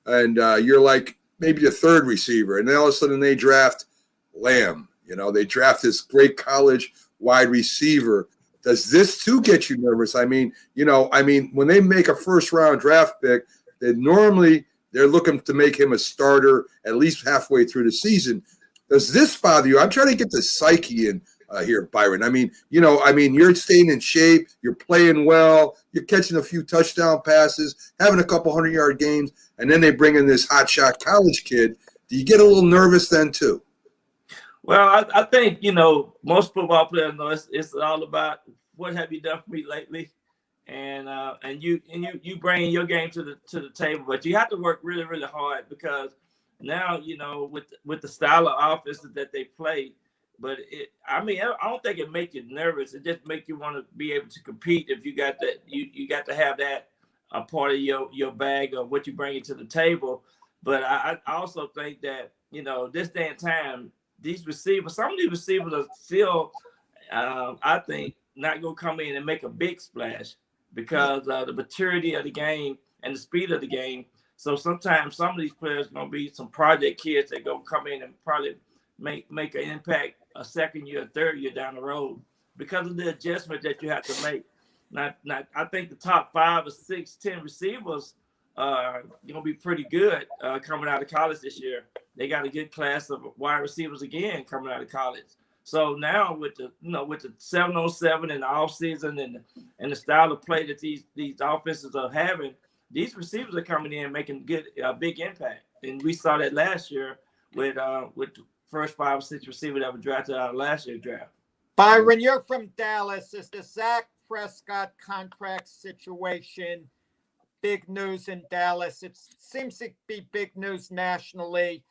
and you're like maybe a third receiver, and then all of a sudden they draft Lamb. They draft this great college wide receiver. Does this too get you nervous? I mean, when they make a first-round draft pick, they're looking to make him a starter at least halfway through the season. Does this bother you? I'm trying to get the psyche in here, Byron. I mean, you're staying in shape, you're playing well, you're catching a few touchdown passes, having a couple 100-yard games, and then they bring in this hotshot college kid. Do you get a little nervous then too?
Well, I think, most football players know it's all about what have you done for me lately, and you bring your game to the table, but you have to work really, really hard because now with the style of offense that they play, but I don't think it makes you nervous. It just makes you want to be able to compete. If you got that, you got to have that a part of your bag of what you bring to the table. But I also think that this day and time, some of these receivers are still, I think, not going to come in and make a big splash because the maturity of the game and the speed of the game. So sometimes some of these players are going to be some project kids that going to come in and probably make an impact a second year, third year down the road because of the adjustment that you have to make. Now, I think the top 5 or 6, 10 receivers are going to be pretty good coming out of college this year. They got a good class of wide receivers again coming out of college. So now with the 7-on-7 and the offseason and the style of play that these offenses are having, these receivers are coming in making big impact. And we saw that last year with the first 5 or 6 receivers that were drafted out of last year's draft.
Byron, you're from Dallas. Is the Dak Prescott contract situation big news in Dallas? It seems to be big news nationally.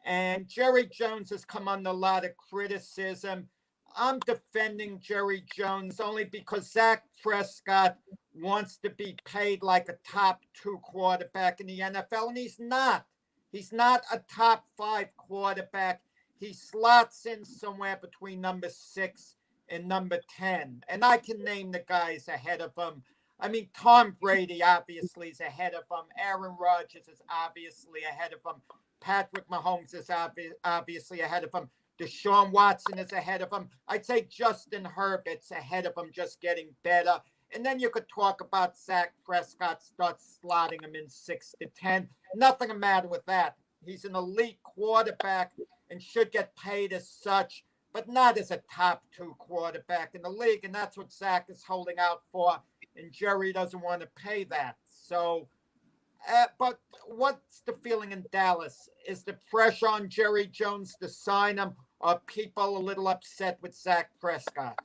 And Jerry Jones has come under a lot of criticism. I'm defending Jerry Jones only because Dak Prescott wants to be paid like a top 2 quarterback in the NFL, and he's not. He's not a top 5 quarterback. He slots in somewhere between number 6 and number 10. And I can name the guys ahead of him. I mean, Tom Brady obviously is ahead of him. Aaron Rodgers is obviously ahead of him. Patrick Mahomes is obviously ahead of him. Deshaun Watson is ahead of him. I'd say Justin Herbert's ahead of him, just getting better. And then you could talk about Dak Prescott, start slotting him in 6 to 10. Nothing the matter with that. He's an elite quarterback and should get paid as such, but not as a top 2 quarterback in the league. And that's what Zach is holding out for. And Jerry doesn't want to pay that. So, but what's the feeling in Dallas? Is the pressure on Jerry Jones to sign him? Are people a little upset with Dak Prescott?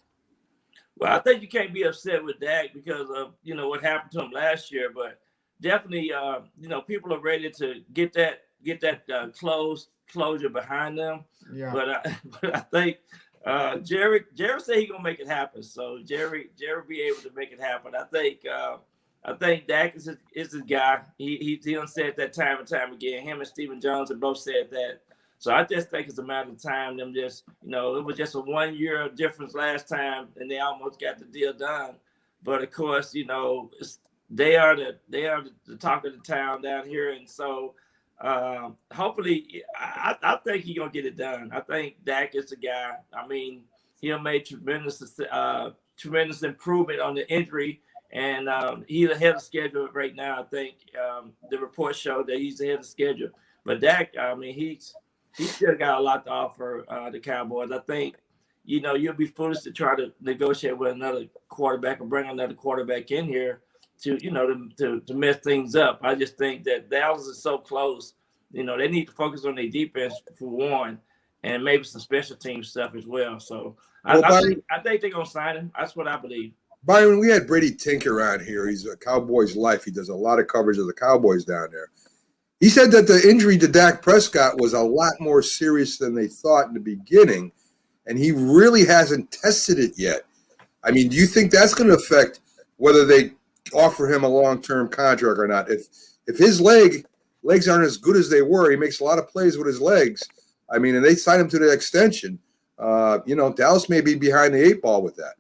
Well, I think you can't be upset with Dak because of, what happened to him last year, but definitely, people are ready to get that closure behind them. Yeah. But I think Jerry said he's gonna make it happen. So Jerry be able to make it happen. I think Dak is his guy. He done said that time and time again. Him and Stephen Jones have both said that. So I just think it's a matter of time. Them just, it was just a 1 year difference last time, and they almost got the deal done. But of course, they are the talk of the town down here, and so hopefully, I think he's gonna get it done. I think Dak is the guy. I mean, he made tremendous improvement on the injury, and he's ahead of schedule right now. I think the reports show that he's ahead of schedule. But Dak, I mean, he's still got a lot to offer the Cowboys. I think, you'll be foolish to try to negotiate with another quarterback or bring another quarterback in here to mess things up. I just think that Dallas is so close. They need to focus on their defense for one, and maybe some special team stuff as well. So I think they're gonna sign him. That's what I believe.
Byron, we had Brady Tinker on here. He's a Cowboys life. He does a lot of coverage of the Cowboys down there. He said that the injury to Dak Prescott was a lot more serious than they thought in the beginning, and he really hasn't tested it yet. I mean, do you think that's going to affect whether they offer him a long-term contract or not? If his leg legs aren't as good as they were. He makes a lot of plays with his legs. I mean, and they signed him to the extension. Dallas may be behind the 8 ball with that.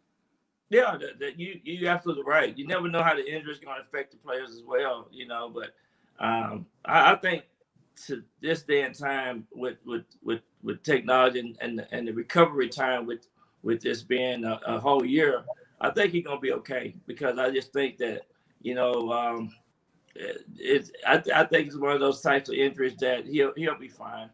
Yeah, you're absolutely right. You never know how the injury is going to affect the players as well, But I think to this day and time with technology and the recovery time with this being a whole year, I think he's going to be okay, because I just think that I think it's one of those types of injuries that he'll be fine.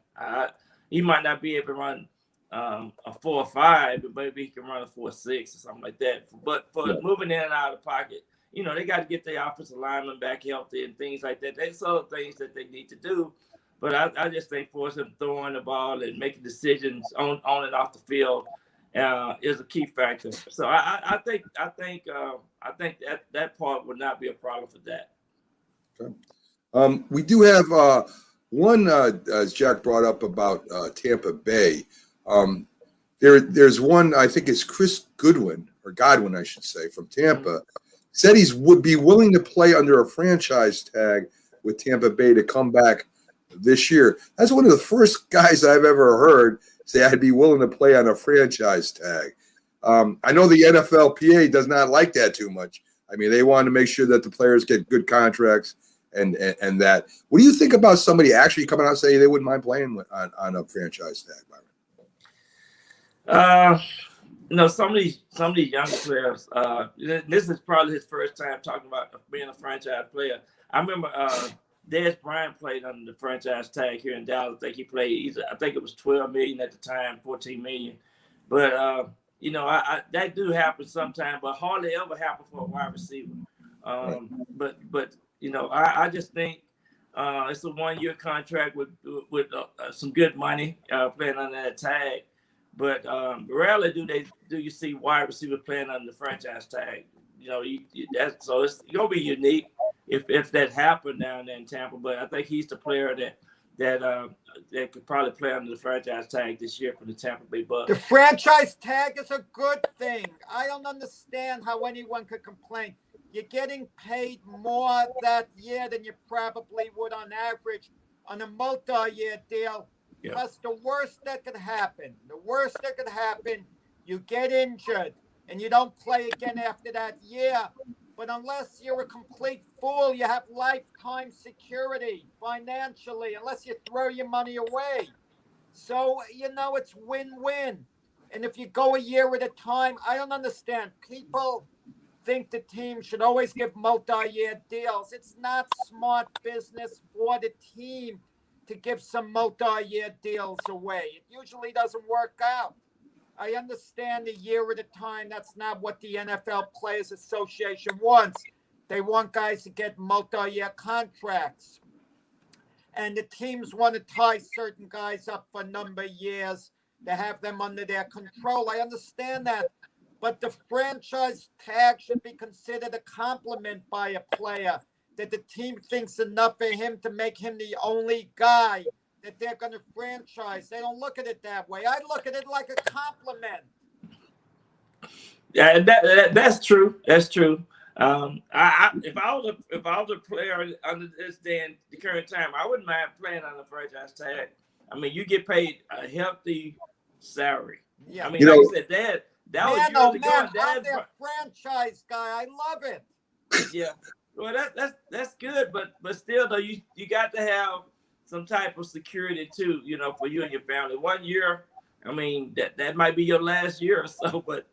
He might not be able to run a 4.5, but maybe he can run a 4.6 or something like that. But for moving in and out of the pocket, they got to get their offensive lineman back healthy and things like that. That's all the things that they need to do. But I just think for him throwing the ball and making decisions on and off the field is a key factor. So I think that part would not be a problem for that.
Okay. We do have one, as Jack brought up about Tampa Bay. There's one, I think it's Chris Godwin, I should say, from Tampa, said would be willing to play under a franchise tag with Tampa Bay to come back this year. That's one of the first guys I've ever heard say I'd be willing to play on a franchise tag. I know the NFLPA does not like that too much. I mean, they want to make sure that the players get good contracts and that. What do you think about somebody actually coming out and saying they wouldn't mind playing on a franchise tag, Byron?
Some of these young players. This is probably his first time talking about being a franchise player. I remember Dez Bryant played under the franchise tag here in Dallas. I think he played. I think it was $12 million at the time, $14 million. But that do happen sometimes, but hardly ever happen for a wide receiver. But I just think it's a 1-year contract with some good money playing under that tag. But rarely do you see wide receiver playing under the franchise tag. So it's gonna be unique if that happened down there in Tampa. But I think he's the player that could probably play under the franchise tag this year for the Tampa Bay Bucks.
The franchise tag is a good thing. I don't understand how anyone could complain. You're getting paid more that year than you probably would on average on a multi-year deal. Yeah. Plus, the worst that could happen, you get injured and you don't play again after that year. But unless you're a complete fool, you have lifetime security financially, unless you throw your money away. So, it's win-win. And if you go a year at a time, I don't understand. People think the team should always give multi-year deals. It's not smart business for the team to give some multi-year deals away. It usually doesn't work out. I understand a year at a time. That's not what the NFL Players Association wants. They want guys to get multi-year contracts. And the teams want to tie certain guys up for a number of years to have them under their control. I understand that. But the franchise tag should be considered a compliment by a player, that the team thinks enough of him to make him the only guy that they're going to franchise. They don't look at it that way. I look at it like a compliment.
Yeah, that's true. That's true. If I was a player under this day and the current time, I wouldn't mind playing on the franchise tag. I mean, you get paid a healthy salary. Yeah. I mean, like I said, that was years ago.
I'm their franchise guy. I love it.
Yeah. Well, that's good, but still though, you got to have some type of security too, for you and your family. 1 year, I mean, that might be your last year or so, but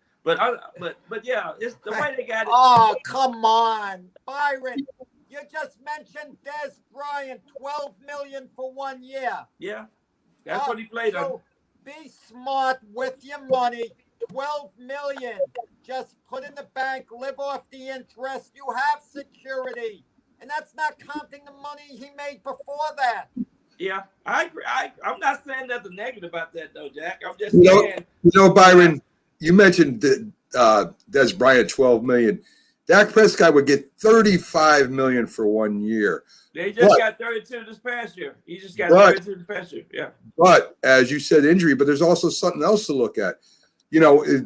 yeah, it's the way they got it.
Oh, come on, Byron! You just mentioned Dez Bryant, $12 million for 1 year.
Yeah, that's what he played on.
Be smart with your money. $12 million. Just put in the bank, live off the interest. You have security. And that's not counting the money he made before that.
Yeah, I agree. I'm not saying nothing negative about that, though, Jack. I'm just saying.
Byron, you mentioned Dez Bryant, $12 million. Dak Prescott would get $35 million for 1 year.
They just got 32 this past year. He just got 32 this past year. Yeah.
But as you said, injury. But there's also something else to look at.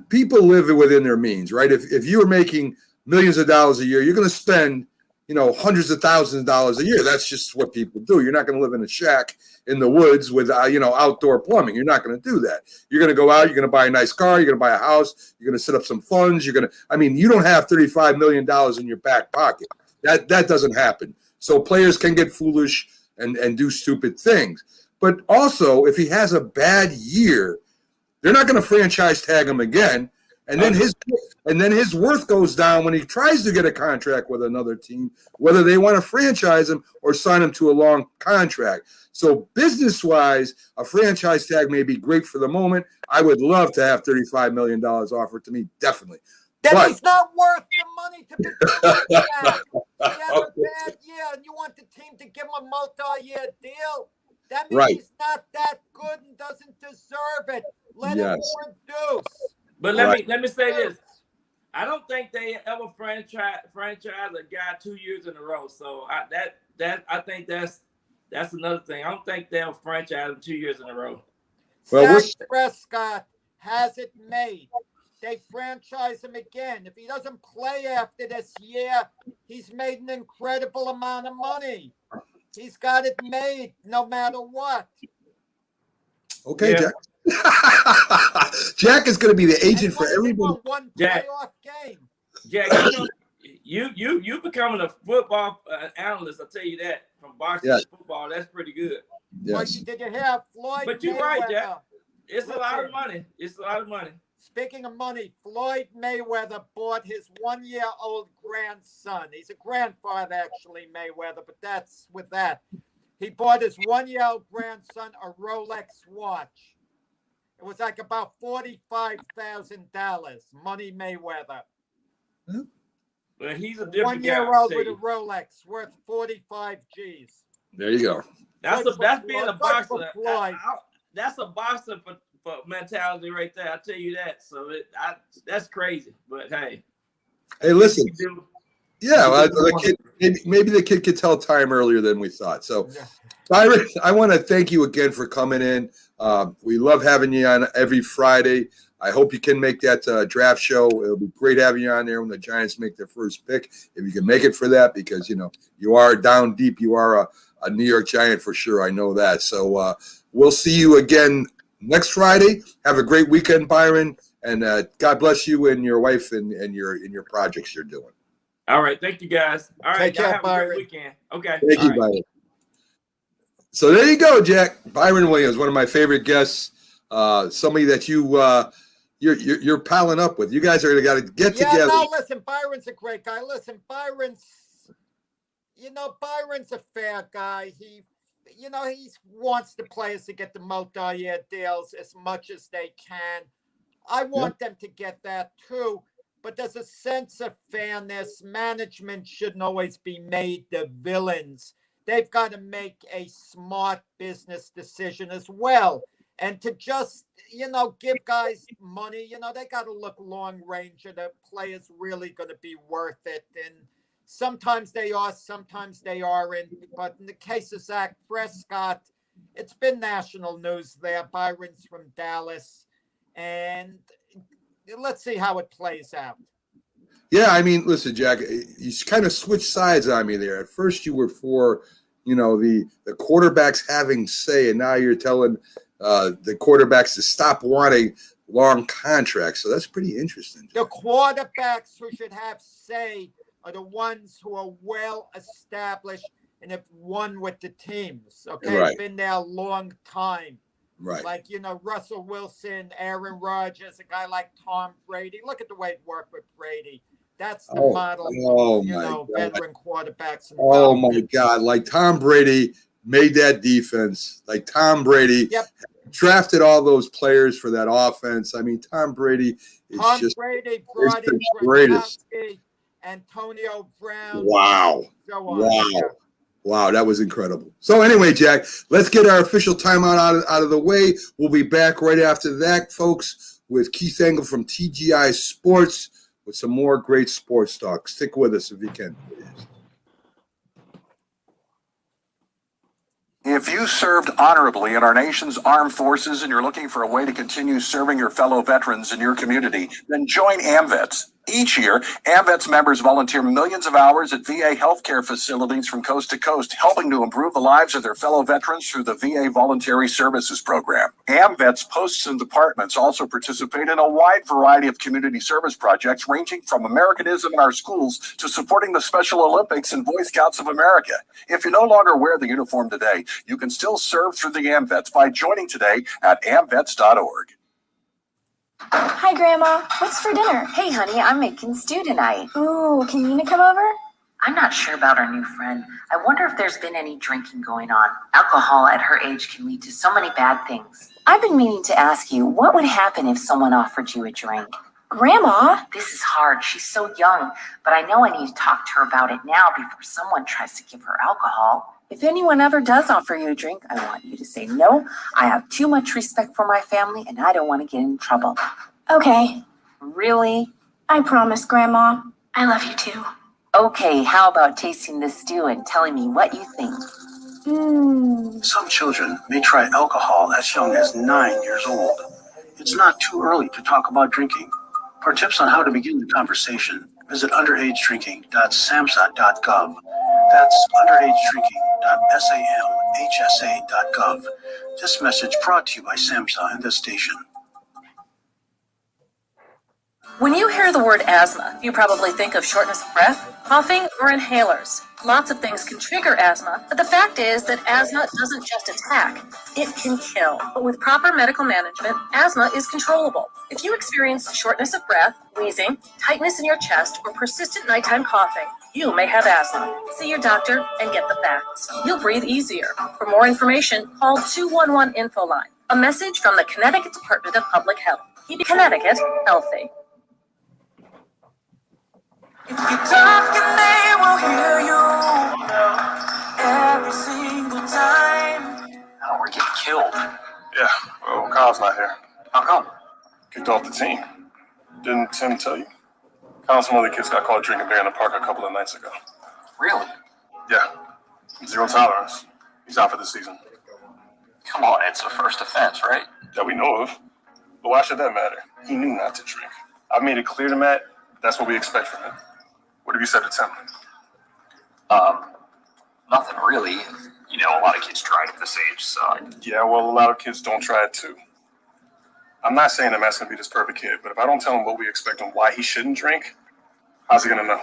People live within their means, right? If you were making millions of dollars a year, you're going to spend hundreds of thousands of dollars a year. That's just what people do. You're not going to live in a shack in the woods with, outdoor plumbing. You're not going to do that. You're going to go out, you're going to buy a nice car, you're going to buy a house, you're going to set up some funds. You don't have $35 million in your back pocket. That doesn't happen. So players can get foolish and do stupid things. But also, if he has a bad year, they're not going to franchise tag him again. And then his worth goes down when he tries to get a contract with another team, whether they want to franchise him or sign him to a long contract. So business-wise, a franchise tag may be great for the moment. I would love to have $35 million offered to me, definitely.
Then he's not worth the money to be doing that. He had a bad year, and you want the team to give him a multi-year deal? That means he's not that good and doesn't deserve it. Let him produce.
But let me say this. I don't think they ever franchise a guy 2 years in a row. So I think that's another thing. I don't think they'll franchise him 2 years in a row.
Dak Prescott has it made. They franchise him again. If he doesn't play after this year, he's made an incredible amount of money. He's got it made no matter what.
Okay, Jack. Jack is going to be the agent for everybody.
One playoff game.
Jack, you becoming a football analyst. I'll tell you that from boxing to football. That's pretty good.
Yes.
Did you hear Floyd?
But you're right, Jack. It's a lot of money. It's a lot of money.
Speaking of money, Floyd Mayweather bought his 1-year-old grandson. He's a grandfather, actually, Mayweather, but that's with that. He bought his 1-year-old grandson a Rolex watch. It was like about $45,000. Money Mayweather.
But he's a different
1-year-old with a Rolex worth 45 G's.
There you go.
That's being a boxer. That's a boxer for mentality right there. I'll tell you that. So that's crazy. But hey,
listen. Yeah, maybe the kid could tell time earlier than we thought. So, Byron, I want to thank you again for coming in. We love having you on every Friday. I hope you can make that draft show. It'll be great having you on there when the Giants make their first pick. If you can make it for that, because you are down deep. You are a New York Giant for sure. I know that. So we'll see you again next Friday. Have a great weekend, Byron, and God bless you and your wife and your projects you're doing.
All right, thank you guys. All right,
Take care,
have
Byron.
a great weekend. Okay,
thank you, Byron. So there you go, Jack. Byron Williams, one of my favorite guests. Somebody that you're palling up with. You guys are got to get together.
No, listen, Byron's a great guy. Listen, Byron's a fair guy. He wants the players to get the multi-year deals as much as they can. I want them to get that too, but there's a sense of fairness. Management shouldn't always be made the villains. They've got to make a smart business decision as well. And to just, give guys money, they got to look long range. Are the players really going to be worth it? And sometimes they are, sometimes they aren't. But in the case of Dak Prescott, it's been national news there. Byron's from Dallas. And let's see how it plays out.
Yeah, I mean, listen, Jack, you kind of switched sides on me there. At first you were for, the quarterbacks having say, and now you're telling the quarterbacks to stop wanting long contracts. So that's pretty interesting, Jack.
The quarterbacks who should have say are the ones who are well established and have won with the teams. Okay,
right.
Been there a long time.
Right.
Like, Russell Wilson, Aaron Rodgers, a guy like Tom Brady. Look at the way it worked with Brady. That's the model, veteran quarterbacks.
Oh, my God. Like Tom Brady made that defense. Like Tom Brady drafted all those players for that offense. I mean, Tom Brady is
Brady brought in
the greatest.
Antonio Brown.
Wow.
So on.
Wow. Wow, that was incredible. So anyway, Jack, let's get our official timeout out of the way. We'll be back right after that, folks, with Keith Engel from TGI Sports with some more great sports talk. Stick with us if you can, please.
If you served honorably in our nation's armed forces and you're looking for a way to continue serving your fellow veterans in your community, then join AMVETS. Each year, AMVETS members volunteer millions of hours at VA healthcare facilities from coast to coast, helping to improve the lives of their fellow veterans through the VA Voluntary Services Program. AMVETS posts and departments also participate in a wide variety of community service projects, ranging from Americanism in our schools to supporting the Special Olympics and Boy Scouts of America. If you no longer wear the uniform today, you can still serve through the AMVETS by joining today at amvets.org.
Hi, Grandma. What's for dinner?
Hey, honey, I'm making stew tonight.
Ooh, can Nina come over?
I'm not sure about our new friend. I wonder if there's been any drinking going on. Alcohol at her age can lead to so many bad things. I've been meaning to ask you, what would happen if someone offered you a drink?
Grandma?
This is hard. She's so young, but I know I need to talk to her about it now before someone tries to give her alcohol. If anyone ever does offer you a drink, I want you to say no. I have too much respect for my family and I don't want to get in trouble.
Okay.
Really?
I promise, Grandma. I love you too.
Okay, how about tasting this stew and telling me what you think?
Some children may try alcohol as young as 9 years old. It's not too early to talk about drinking. For tips on how to begin the conversation, visit underagedrinking.samhsa.gov. That's underagedrinking.samhsa.gov. This message brought to you by SAMHSA and this station.
When you hear the word asthma, you probably think of shortness of breath, coughing, or inhalers. Lots of things can trigger asthma, but the fact is that asthma doesn't just attack, it can kill. But with proper medical management, asthma is controllable. If you experience shortness of breath, wheezing, tightness in your chest, or persistent nighttime coughing, you may have asthma. See your doctor and get the facts. You'll breathe easier. For more information, call 211 Infoline. A message from the Connecticut Department of Public Health. Keep Connecticut healthy.
If you talk and they will hear you every single time.
Oh, we're getting killed.
Yeah, well, Kyle's not here.
How come?
Kicked off the team. Didn't Tim tell you? Kyle and some other kids got caught drinking beer in the park a couple of nights ago.
Really?
Yeah, 0 tolerance. He's out for the season.
Come on, it's a first offense, right?
That we know of. But why should that matter? He knew not to drink. I made it clear to Matt, that's what we expect from him. What have you said to Tim?
Nothing really. You know, a lot of kids try it at this age, so.
Yeah, well, a lot of kids don't try it too. I'm not saying that Matt's gonna be this perfect kid, but if I don't tell him what we expect and why he shouldn't drink, how's he gonna know?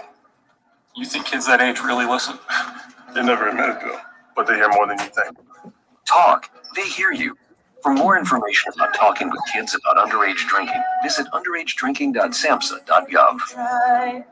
You think kids that age really listen?
They never admit it though, but they hear more than you think.
Talk. They hear you. For more information about talking with kids about underage drinking, visit underagedrinking.samhsa.gov.
Try.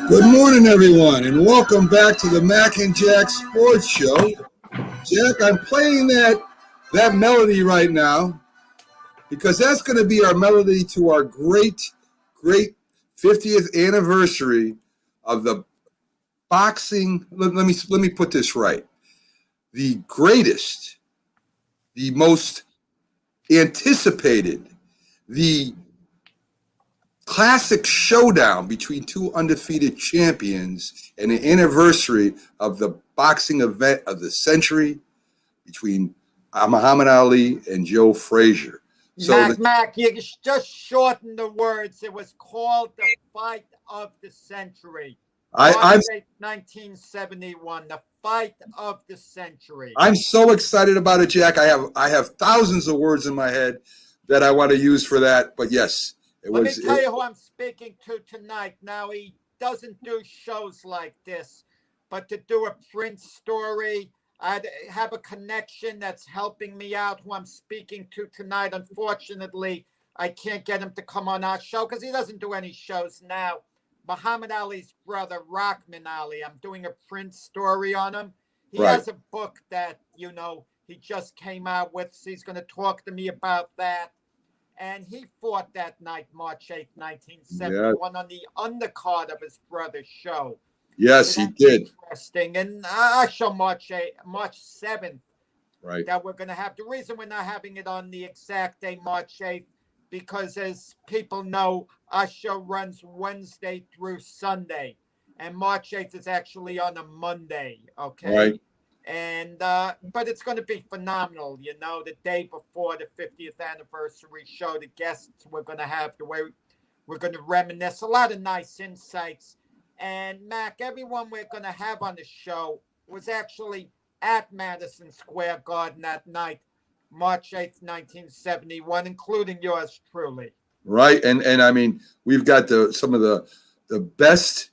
Good morning, everyone, and welcome back to the Mac and Jack Sports Show. Jack, I'm playing that melody right now because that's going to be our melody to our great 50th anniversary of the boxing. Let me put this right. The greatest, the most anticipated, the classic showdown between two undefeated champions and the anniversary of the boxing event of the century between Muhammad Ali and Joe Frazier. So
Mac, you just shorten the words. It was called the fight of the century.
I'm
1971, the fight of the century.
I'm so excited about it, Jack. I have thousands of words in my head that I want to use for that, but yes.
Let me tell you who I'm speaking to tonight. Now, he doesn't do shows like this, but to do a Prince story, I have a connection that's helping me out who I'm speaking to tonight. Unfortunately, I can't get him to come on our show because he doesn't do any shows now. Muhammad Ali's brother, Rahman Ali. I'm doing a print story on him. He has a book that, you know, he just came out with. So he's going to talk to me about that. And he fought that night, March 8th, 1971, on the undercard of his brother's show.
Yes,
So
he
that's
did.
interesting. And our show March 7th,
Right.
that we're going to have. The reason we're not having it on the exact day, March 8th, because as people know, our show runs Wednesday through Sunday. And March 8th is actually on a Monday, okay?
Right.
And but it's going to be phenomenal, you know, the day before the 50th anniversary show, the guests we're going to have, the way we're going to reminisce, a lot of nice insights. And Mac, everyone we're going to have on the show was actually at Madison Square Garden that night, March 8th, 1971, including yours truly.
Right. And I mean, we've got some of the best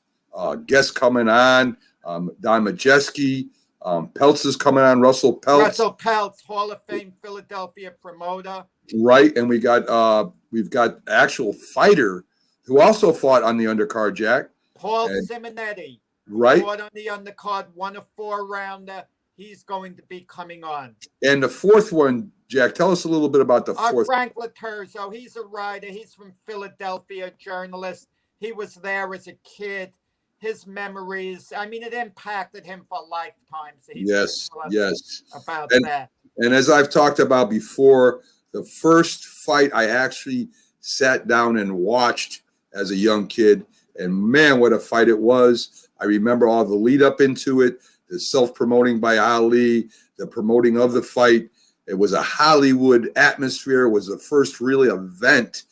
guests coming on. Don Majeski, Peltz is coming on, Russell Peltz.
Russell Peltz, Hall of Fame Philadelphia promoter.
Right. And we've got actual fighter who also fought on the undercard, Jack.
Paul Simonetti.
Right.
Fought on the undercard, won a 4-rounder. He's going to be coming on.
And the fourth one, Jack, tell us a little bit about the fourth.
Frank Laterzo, he's a writer. He's from Philadelphia, journalist. He was there as a kid. His memories, I mean, it impacted him for a lifetime. So he's
Yes.
About
and,
that.
And as I've talked about before, the first fight I actually sat down and watched as a young kid. And man, what a fight it was. I remember all the lead up into it, the self-promoting by Ali, the promoting of the fight. It was a Hollywood atmosphere. It was the first really event,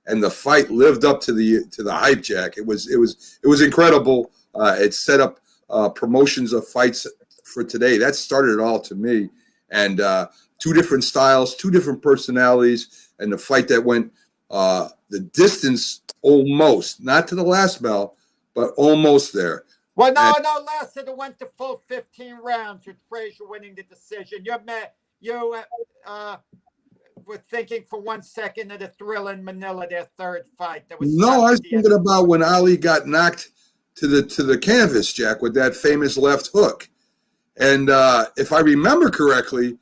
and the fight lived up to the hype, Jack. It was incredible. It set up promotions of fights for today. That started it all to me. And two different styles, two different personalities, and the fight that went the distance almost, not to the last bell, but almost there.
Well, no, last it went to full 15 rounds with Frazier winning the decision. You were thinking for 1 second of the Thrill in Manila, their third fight.
I was thinking about when Ali got knocked to the canvas, Jack, with that famous left hook. And if I remember correctly,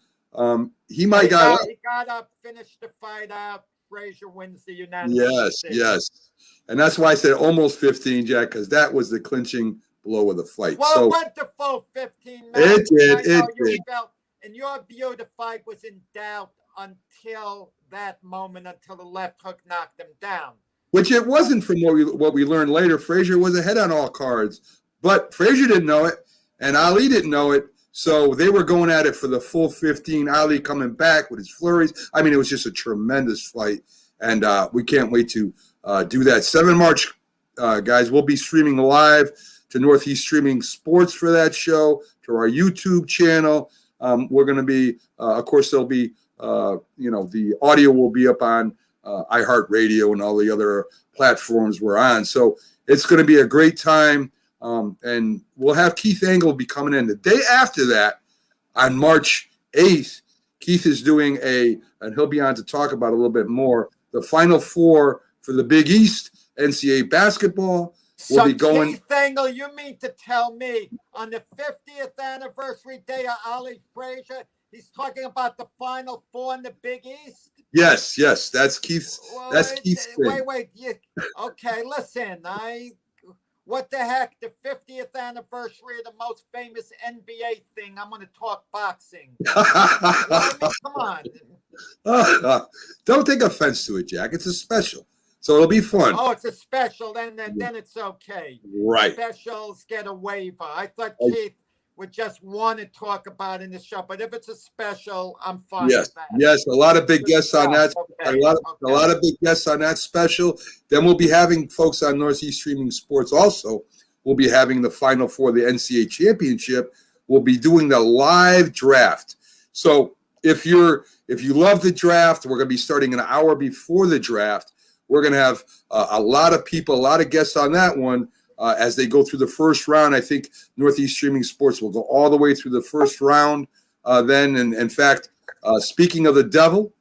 he got
up, finished the fight out. Frazier wins the unanimous decision.
Yes. And that's why I said almost 15, Jack, because that was the clinching blow of the fight.
Well,
so,
it went to full 15 minutes.
It did.
In your view, the fight was in doubt until that moment, until the left hook knocked him down.
Which it wasn't from what we learned later. Frazier was ahead on all cards. But Frazier didn't know it, and Ali didn't know it. So they were going at it for the full 15. Ali coming back with his flurries. I mean, it was just a tremendous fight. And we can't wait to do that. 7 March, guys, we'll be streaming live to Northeast Streaming Sports for that show, to our YouTube channel. We're going to be, of course, there'll be, the audio will be up on iHeartRadio and all the other platforms we're on. So it's going to be a great time. And we'll have Keith Angle be coming in the day after that on March 8th. Keith is doing and he'll be on to talk about a little bit more, the Final Four for the Big East NCAA basketball. We'll be going.
Keith Angle, you mean to tell me on the 50th anniversary day of Ali Frazier, he's talking about the Final Four in the Big East?
Yes, that's Keith's.
Well,
that's Keith's thing.
Wait. Okay, listen. What the heck? The 50th anniversary of the most famous NBA thing. I'm going to talk boxing. Come on.
Don't take offense to it, Jack. It's a special, so it'll be fun.
Oh, it's a special. Then it's okay.
Right.
Specials get a waiver. I thought Keith would just want to talk about in the show, but if it's a special, I'm fine with that.
Yes, a lot of big guests on that. Okay. A lot of big guests on that special. Then we'll be having folks on Northeast Streaming Sports also. We'll be having the Final Four of the NCAA Championship. We'll be doing the live draft. So if you love the draft, we're going to be starting an hour before the draft. We're going to have a lot of people, a lot of guests on that one. As they go through the first round, I think Northeast Streaming Sports will go all the way through the first round. Then, and in fact, speaking of the devil,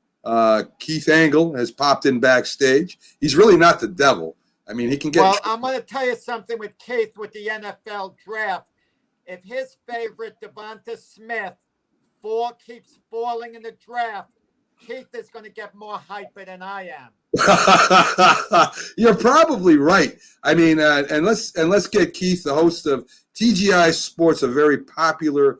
Keith Angle has popped in backstage. He's really not the devil. I mean, he can get.
Well, I'm going to tell you something with Keith with the NFL draft. If his favorite, Devonta Smith, keeps falling in the draft, Keith is going to get more hype than I am.
You're probably right. I mean, and let's get Keith, the host of TGI Sports, a very popular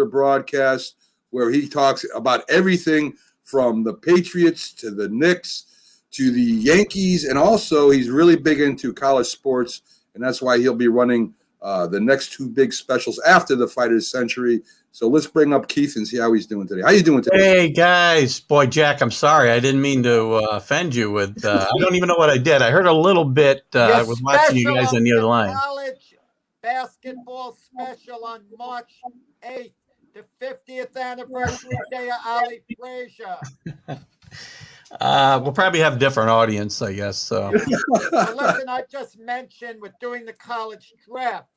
broadcast where he talks about everything from the Patriots to the Knicks to the Yankees, and also he's really big into college sports, and that's why he'll be running the next two big specials after the Fight of the Century. So let's bring up Keith and see how he's doing today. How you doing today?
Hey, guys. Boy, Jack, I'm sorry. I didn't mean to offend you with I don't even know what I did. I heard a little bit. I was watching you guys on the other line.
College basketball special on March 8th, the 50th anniversary day of Ali Frazier.
We'll probably have a different audience, I guess. So.
Well, listen, I just mentioned with doing the college draft.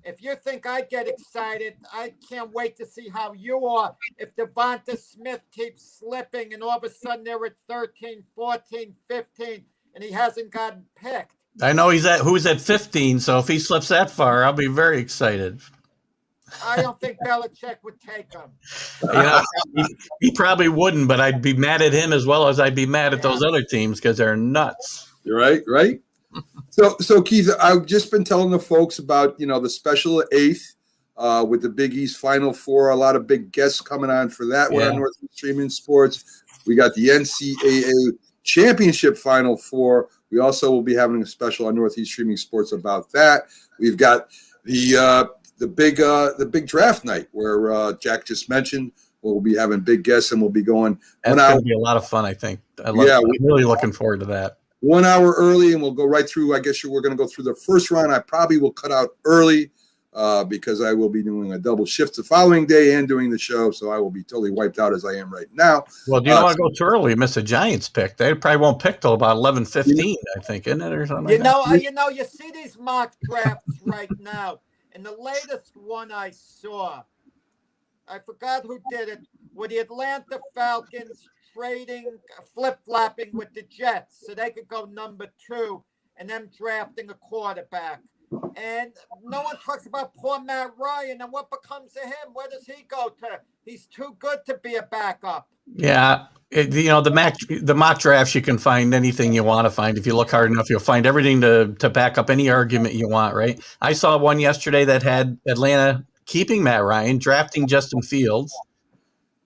If you think I get excited, I can't wait to see how you are. If Devonta Smith keeps slipping and all of a sudden they're at 13, 14, 15, and he hasn't gotten picked.
I know who's at 15, so if he slips that far, I'll be very excited.
I don't think Belichick would take him.
You know, he probably wouldn't, but I'd be mad at him as well as I'd be mad at those other teams because they're nuts.
You're right. So Keith, I've just been telling the folks about, the special 8th with the Big East Final Four. A lot of big guests coming on for that one on Northeast Streaming Sports. We got the NCAA Championship Final Four. We also will be having a special on Northeast Streaming Sports about that. We've got the big draft night where Jack just mentioned. We'll be having big guests and we'll be going.
That's going to be a lot of fun, I think. I'm really looking forward to that.
1 hour early, and we'll go right through. I guess we're going to go through the first round. I probably will cut out early because I will be doing a double shift the following day and doing the show, so I will be totally wiped out as I am right now.
Well, do you want to go too early? Miss a Giants pick. They probably won't pick till about 11:15, I think, isn't it, or something?
You see these mock drafts right now, and the latest one I saw, I forgot who did it, were the Atlanta Falcons flip-flopping with the Jets so they could go number 2 and them drafting a quarterback. And no one talks about poor Matt Ryan and what becomes of him. Where does he go to? He's too good to be a backup.
Yeah. The mock drafts, you can find anything you want to find. If you look hard enough, you'll find everything to back up any argument you want, right? I saw one yesterday that had Atlanta keeping Matt Ryan, drafting Justin Fields,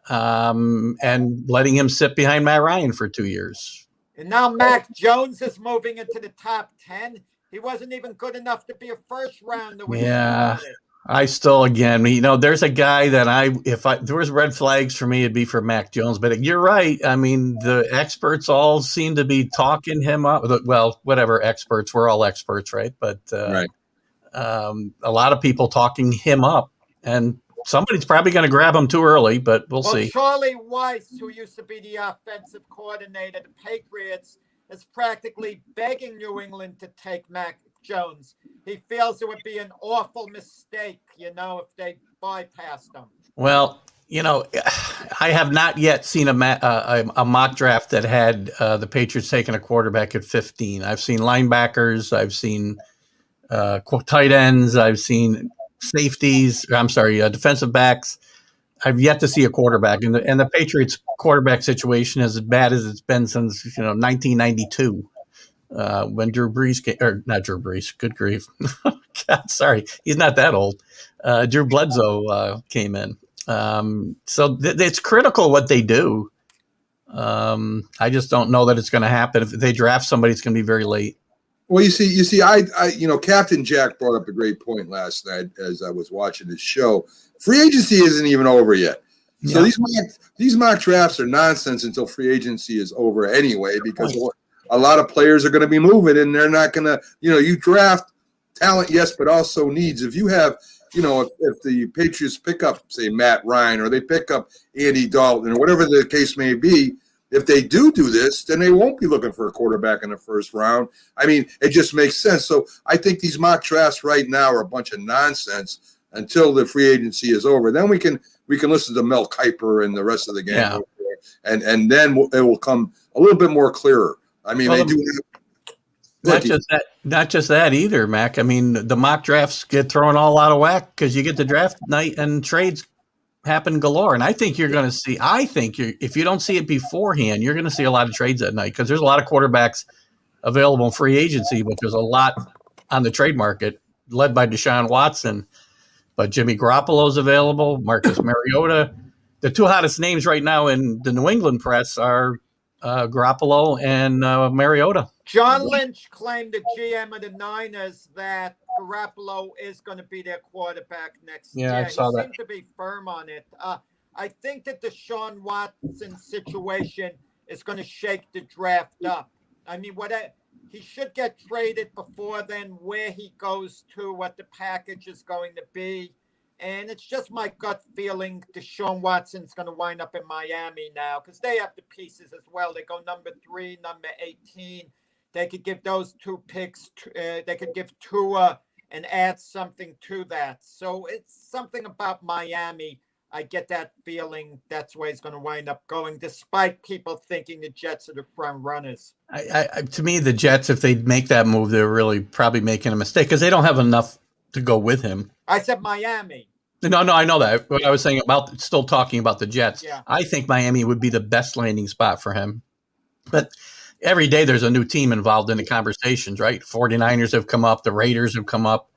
and letting him sit behind Matt Ryan for 2 years.
And now Mac Jones is moving into the top 10. He wasn't even good enough to be a first rounder.
Yeah, I still, again, there's a guy that if there was red flags for me, it'd be for Mac Jones. But you're right. I mean, the experts all seem to be talking him up. Well, whatever experts, we're all experts, right? But
right.
A lot of people talking him up, and somebody's probably going to grab him too early, but we'll see.
Charlie Weiss, who used to be the offensive coordinator of the Patriots, is practically begging New England to take Mac Jones. He feels it would be an awful mistake, if they bypassed him.
Well, I have not yet seen a mock draft that had the Patriots taking a quarterback at 15. I've seen linebackers. I've seen tight ends. I've seen safeties. Defensive backs. I've yet to see a quarterback, and the Patriots quarterback situation is as bad as it's been since 1992, when Drew Brees not Drew Brees. Good grief, God, sorry, he's not that old. Drew Bledsoe came in, so it's critical what they do. I just don't know that it's going to happen. If they draft somebody, it's going to be very late.
Well, you see, I Captain Jack brought up a great point last night as I was watching this show. Free agency isn't even over yet. So these mock drafts are nonsense until free agency is over anyway, because a lot of players are going to be moving and they're not going to, you draft talent, yes, but also needs. If you have, if the Patriots pick up, say, Matt Ryan, or they pick up Andy Dalton, or whatever the case may be, if they do this, then they won't be looking for a quarterback in the first round. I mean, it just makes sense. So I think these mock drafts right now are a bunch of nonsense until the free agency is over. Then we can listen to Mel Kiper and the rest of the gang.
Yeah.
and then it will come a little bit more clearer. I mean,
Well,
they do.
Not just that either, Mac. I mean, the mock drafts get thrown all out of whack because you get the draft night and trades happen galore. And I think you're going to see. If you don't see it beforehand, you're going to see a lot of trades that night because there's a lot of quarterbacks available in free agency, but there's a lot on the trade market led by Deshaun Watson. But Jimmy Garoppolo's available, Marcus Mariota. The two hottest names right now in the New England press are Garoppolo and Mariota.
John Lynch claimed, the GM of the Niners, that Garoppolo is going to be their quarterback next year.
I saw
he
that.
seemed to be firm on it. I think that the Deshaun Watson situation is going to shake the draft up. I mean, he should get traded before then, where he goes to, what the package is going to be. And it's just my gut feeling Deshaun Watson's going to wind up in Miami now because they have the pieces as well. They go number 3, number 18. They could give those 2 picks. They could give Tua and add something to that. So it's something about Miami. I get that feeling that's where he's going to wind up going, despite people thinking the Jets are the front runners.
To me, the Jets, if they make that move, they're really probably making a mistake because they don't have enough to go with him.
I said Miami.
No, I know that. What I was saying still talking about the Jets.
Yeah.
I think Miami would be the best landing spot for him. But every day there's a new team involved in the conversations, right? 49ers have come up. The Raiders have come up.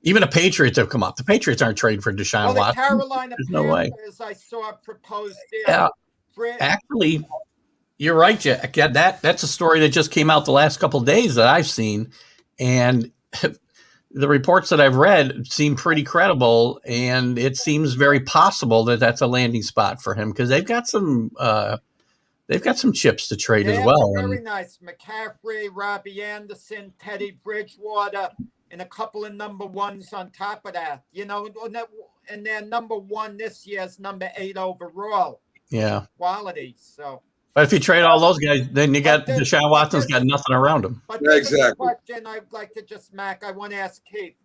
Even the Patriots have come up. The Patriots aren't trading for Deshaun Watson.
The Carolina
There's no way.
Panthers, I saw proposed deal.
Yeah. Actually, you're right, Jack. Yeah, that's a story that just came out the last couple of days that I've seen. And the reports that I've read seem pretty credible, and it seems very possible that that's a landing spot for him because they've got some chips to trade as well.
Very nice. McCaffrey, Robbie Anderson, Teddy Bridgewater, and a couple of number 1s on top of that. You know, and their number 1 this year is number 8 overall.
Yeah.
Quality. So.
But if you trade all those guys, then you got Deshaun Watson's got nothing around him.
But there's a question I'd like to just, Mac, I want to ask Keith.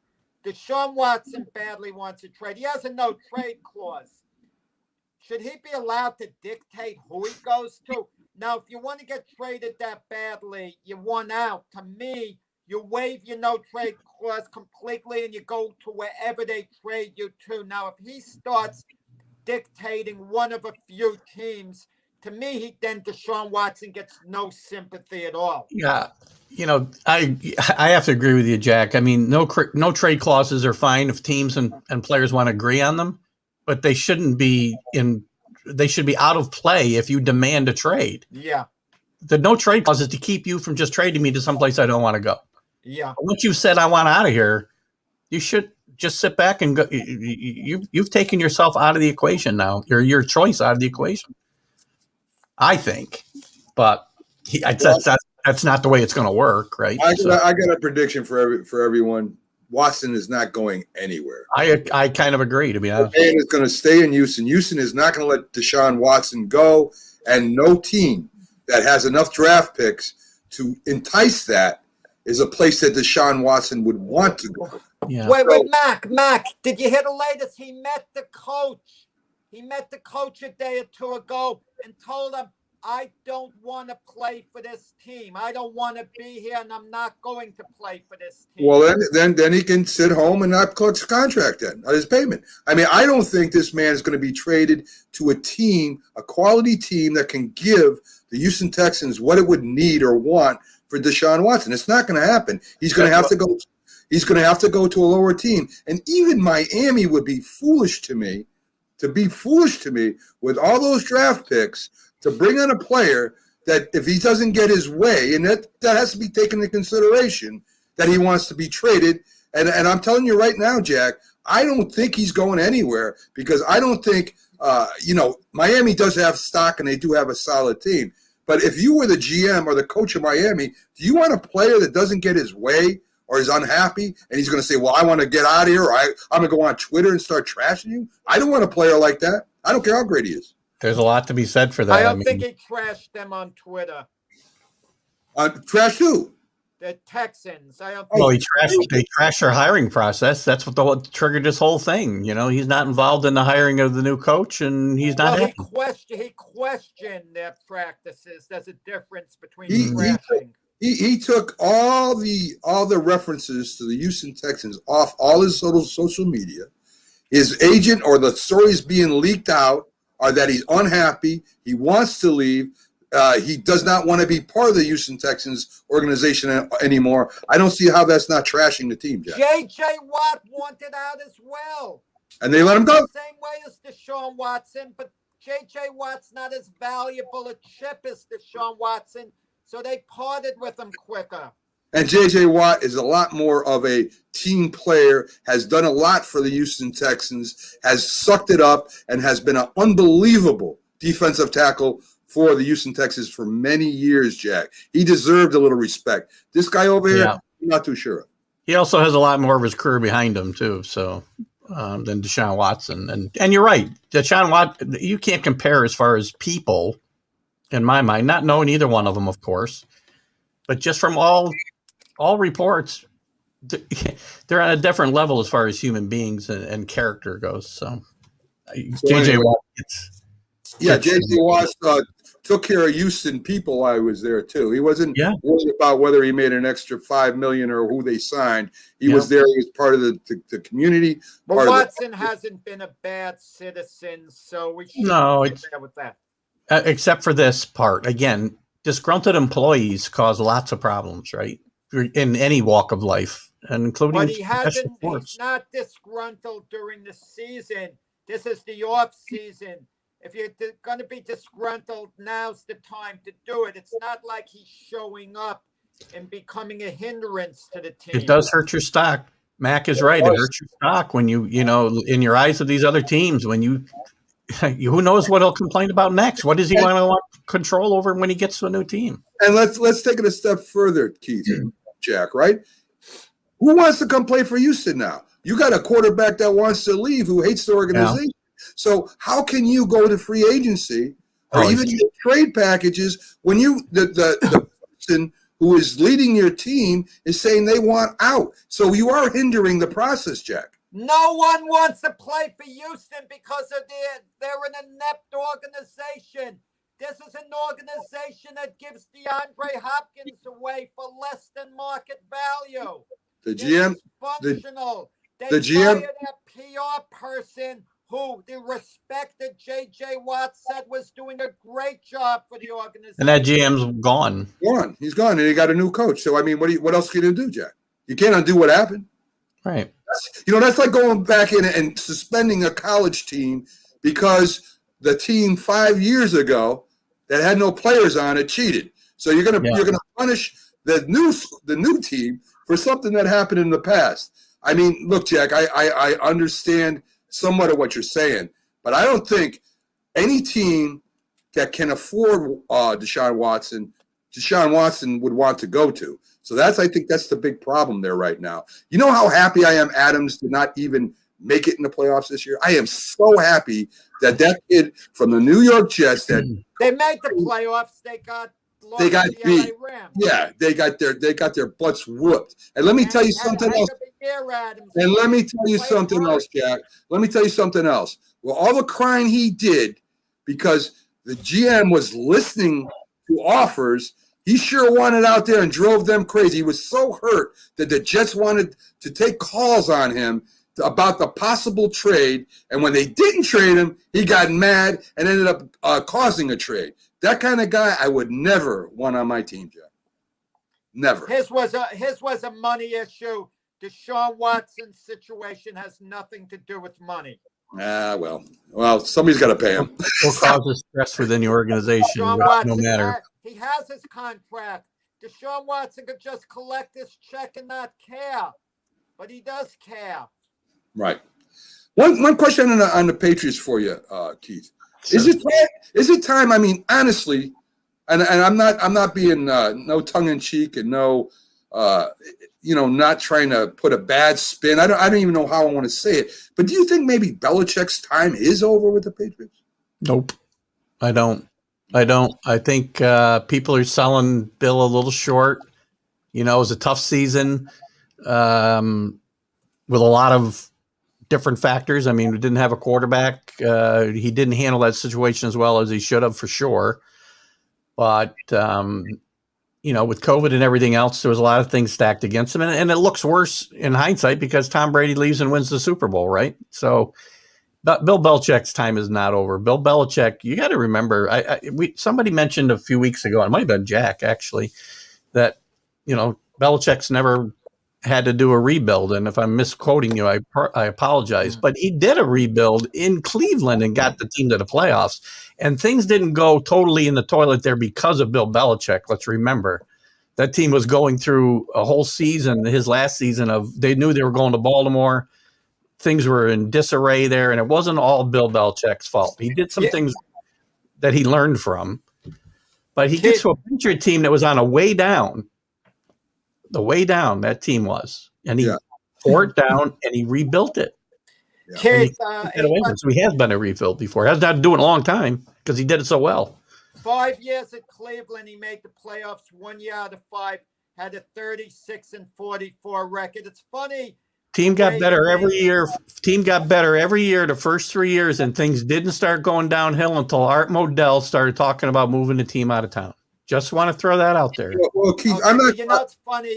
Deshaun Watson badly wants to trade. He has a no trade clause. Should he be allowed to dictate who he goes to? Now, if you want to get traded that badly, you want out. To me, you waive your no trade clause completely and you go to wherever they trade you to. Now, if he starts dictating one of a few teams, to me, then Deshaun Watson gets no sympathy at all.
Yeah, you know, I have to agree with you, Jack. I mean, no trade clauses are fine if teams and players want to agree on them, but they shouldn't be they should be out of play if you demand a trade.
Yeah.
The no trade clause is to keep you from just trading me to someplace I don't want to go.
Yeah.
But once you said I want out of here, you should just sit back and go. You've taken yourself out of the equation now. Your choice out of the equation. I think, but that's not the way it's going to work, right?
I got a prediction for everyone. Watson is not going anywhere.
I kind of agree, to be honest.
The man is going to stay in Houston. Houston is not going to let Deshaun Watson go, and no team that has enough draft picks to entice that is a place that Deshaun Watson would want to go.
Yeah.
Wait, Mac, did you hear the latest? He met the coach. He met the coach a day or 2 ago and told him, I don't want to play for this team. I don't want to be here, and I'm not going to play for this team.
Well, then he can sit home and not collect his contract then, his payment. I mean, I don't think this man is going to be traded to a team, a quality team that can give the Houston Texans what it would need or want for Deshaun Watson. It's not going to happen. He's going to have to go. He's going to have to go to a lower team, and even Miami would be foolish to me. With all those draft picks to bring on a player that if he doesn't get his way, and that has to be taken into consideration, that he wants to be traded. And I'm telling you right now, Jack, I don't think he's going anywhere because I don't think, Miami does have stock and they do have a solid team. But if you were the GM or the coach of Miami, do you want a player that doesn't get his way or is unhappy, and he's going to say, well, I want to get out of here, or I'm going to go on Twitter and start trashing you? I don't want a player like that. I don't care how great he is.
There's a lot to be said for that.
I don't think he trashed them on Twitter.
Trash who?
The Texans. I don't
Well,
think
they trashed their hiring process. That's what triggered this whole thing. You know, he's not involved in the hiring of the new coach, and he's not.
Well,
happy.
he questioned their practices. There's a difference between
He
trashing.
he took all the references to the Houston Texans off all his social media. His agent or the stories being leaked out are that he's unhappy. He wants to leave. He does not want to be part of the Houston Texans organization anymore. I don't see how that's not trashing the team, Jack.
J.J. Watt wanted out as well.
And they let him go.
Same way as Deshaun Watson, but J.J. Watt's not as valuable a chip as Deshaun Watson, so they parted with him quicker.
And J.J. Watt is a lot more of a team player, has done a lot for the Houston Texans, has sucked it up, and has been an unbelievable defensive tackle for the Houston Texans for many years, Jack. He deserved a little respect. This guy over here, I'm not too sure of.
He also has a lot more of his career behind him, too, so than Deshaun Watson. And you're right. Deshaun Watson, you can't compare as far as people, in my mind, not knowing either one of them, of course, but just from all reports, they're on a different level as far as human beings and character goes. So, J.J. Watt
J.J. Watt took care of Houston people. I was there too. He wasn't worried about whether he made an extra $5 million or who they signed. He was there. He was part of the community.
But Watson hasn't been a bad citizen, so we should be there with that.
Except for this part. Again, disgruntled employees cause lots of problems, right? In any walk of life, and including.
But he's not disgruntled during the season. This is the off season. If you're going to be disgruntled, now's the time to do it. It's not like he's showing up and becoming a hindrance to the team.
It does hurt your stock. Mac is right. It hurts your stock when you know, in your eyes of these other teams, when you who knows what he'll complain about next? What does he want control over when he gets to a new team?
And let's take it a step further, Keith and Jack, right? Who wants to come play for Houston now? You got a quarterback that wants to leave who hates the organization. So how can you go to free agency or even get trade packages when the person who is leading your team is saying they want out? So you are hindering the process, Jack.
No one wants to play for Houston because of they're an inept organization. This is an organization that gives DeAndre Hopkins away for less than market value.
The GM,
functional.
The GM,
fired a PR person who the respected J.J. Watt said was doing a great job for the organization.
And that GM's gone.
He's gone, and he got a new coach. So I mean, what else can you do, Jack? You can't undo what happened.
Right.
That's like going back in and suspending a college team because the team 5 years ago that had no players on it cheated. So you're gonna punish the new team for something that happened in the past. I mean, look, Jack, I understand somewhat of what you're saying, but I don't think any team that can afford Deshaun Watson would want to go to. So I think that's the big problem there right now. You know how happy I am Adams did not even make it in the playoffs this year? I am so happy that kid from the New York Jets
they made the playoffs. They got
beat. Yeah, they got their butts whooped. And let me tell you something else. And let me tell you something else, Jack. Let me tell you something else. Well, all the crying he did because the GM was listening to offers, he sure wanted out there and drove them crazy. He was so hurt that the Jets wanted to take calls on him about the possible trade. And when they didn't trade him, he got mad and ended up causing a trade. That kind of guy I would never want on my team, Jack. Never.
His was a money issue. Deshaun Watson's situation has nothing to do with money.
Well, somebody's got to pay him.
Or causes stress within the organization, no matter.
He has his contract. Deshaun Watson could just collect his check and not care, but he does care.
Right. One question on the Patriots for you, Keith. Sure. Is it time? I mean, honestly, and I'm not being no tongue in cheek and no, not trying to put a bad spin. I don't even know how I want to say it. But do you think maybe Belichick's time is over with the Patriots?
Nope, I don't. I think people are selling Bill a little short. You know, it was a tough season with a lot of different factors. I mean, we didn't have a quarterback. He didn't handle that situation as well as he should have, for sure. But, you know, with COVID and everything else, there was a lot of things stacked against him. And it looks worse in hindsight because Tom Brady leaves and wins the Super Bowl, right? So, but Bill Belichick's time is not over. Bill Belichick, you got to remember, somebody mentioned a few weeks ago, it might have been Jack actually, that, you know, Belichick's never had to do a rebuild. And if I'm misquoting you, I apologize. But he did a rebuild in Cleveland and got the team to the playoffs. And things didn't go totally in the toilet there because of Bill Belichick. Let's remember that team was going through a whole season, his last season they knew they were going to Baltimore. Things were in disarray there, and it wasn't all Bill Belichick's fault. He did some things that he learned from, but he gets to a Patriot team that was on a way down. The way down that team was, and he tore it down and he rebuilt it.
Kid,
so he has been a rebuild before. He has not doing it a long time because he did it so well.
5 years at Cleveland, he made the playoffs 1 year out of 5, had a 36-44 record. It's funny.
Team got better every year. Team got better every year the first 3 years, and things didn't start going downhill until Art Modell started talking about moving the team out of town. Just want to throw that out there.
Well, Keith, I'm not.
You know, it's funny.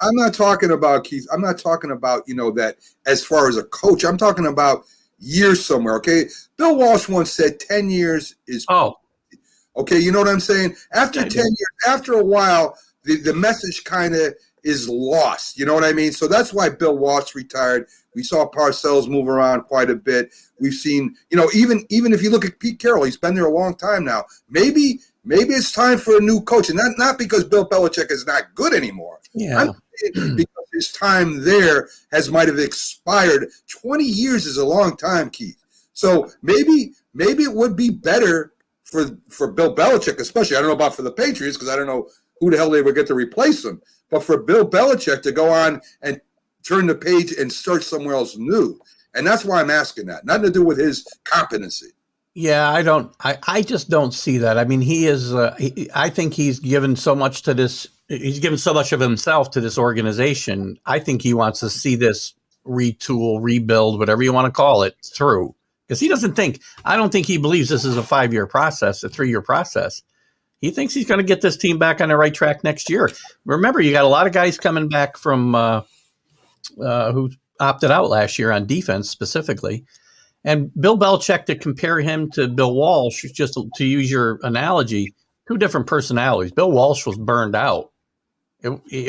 I'm not talking about Keith. I'm not talking about, you know, that as far as a coach. I'm talking about years somewhere. Okay, Bill Walsh once said 10 years is. Okay, you know what I'm saying? After 10 years, after a while, the message kind of is lost. You know what I mean? So that's why Bill Walsh retired. We saw Parcells move around quite a bit. We've seen, you know, even if you look at Pete Carroll, he's been there a long time now. Maybe it's time for a new coach, and not because Bill Belichick is not good anymore.
Yeah,
I'm saying because his time there might have expired. 20 years is a long time, Keith. So maybe it would be better for Bill Belichick, especially. I don't know about for the Patriots because I don't know who the hell they would get to replace him. But for Bill Belichick to go on and turn the page and start somewhere else new, and that's why I'm asking that. Nothing to do with his competency.
Yeah, I just don't see that. I mean, he is. I think he's given so much to this. He's given so much of himself to this organization. I think he wants to see this retool, rebuild, whatever you want to call it, through. Because he doesn't think. I don't think he believes this is a 5-year process, a 3-year process. He thinks he's going to get this team back on the right track next year. Remember, you got a lot of guys coming back from who opted out last year on defense specifically. And Bill Belichick, to compare him to Bill Walsh, just to use your analogy, 2 different personalities. Bill Walsh was burned out.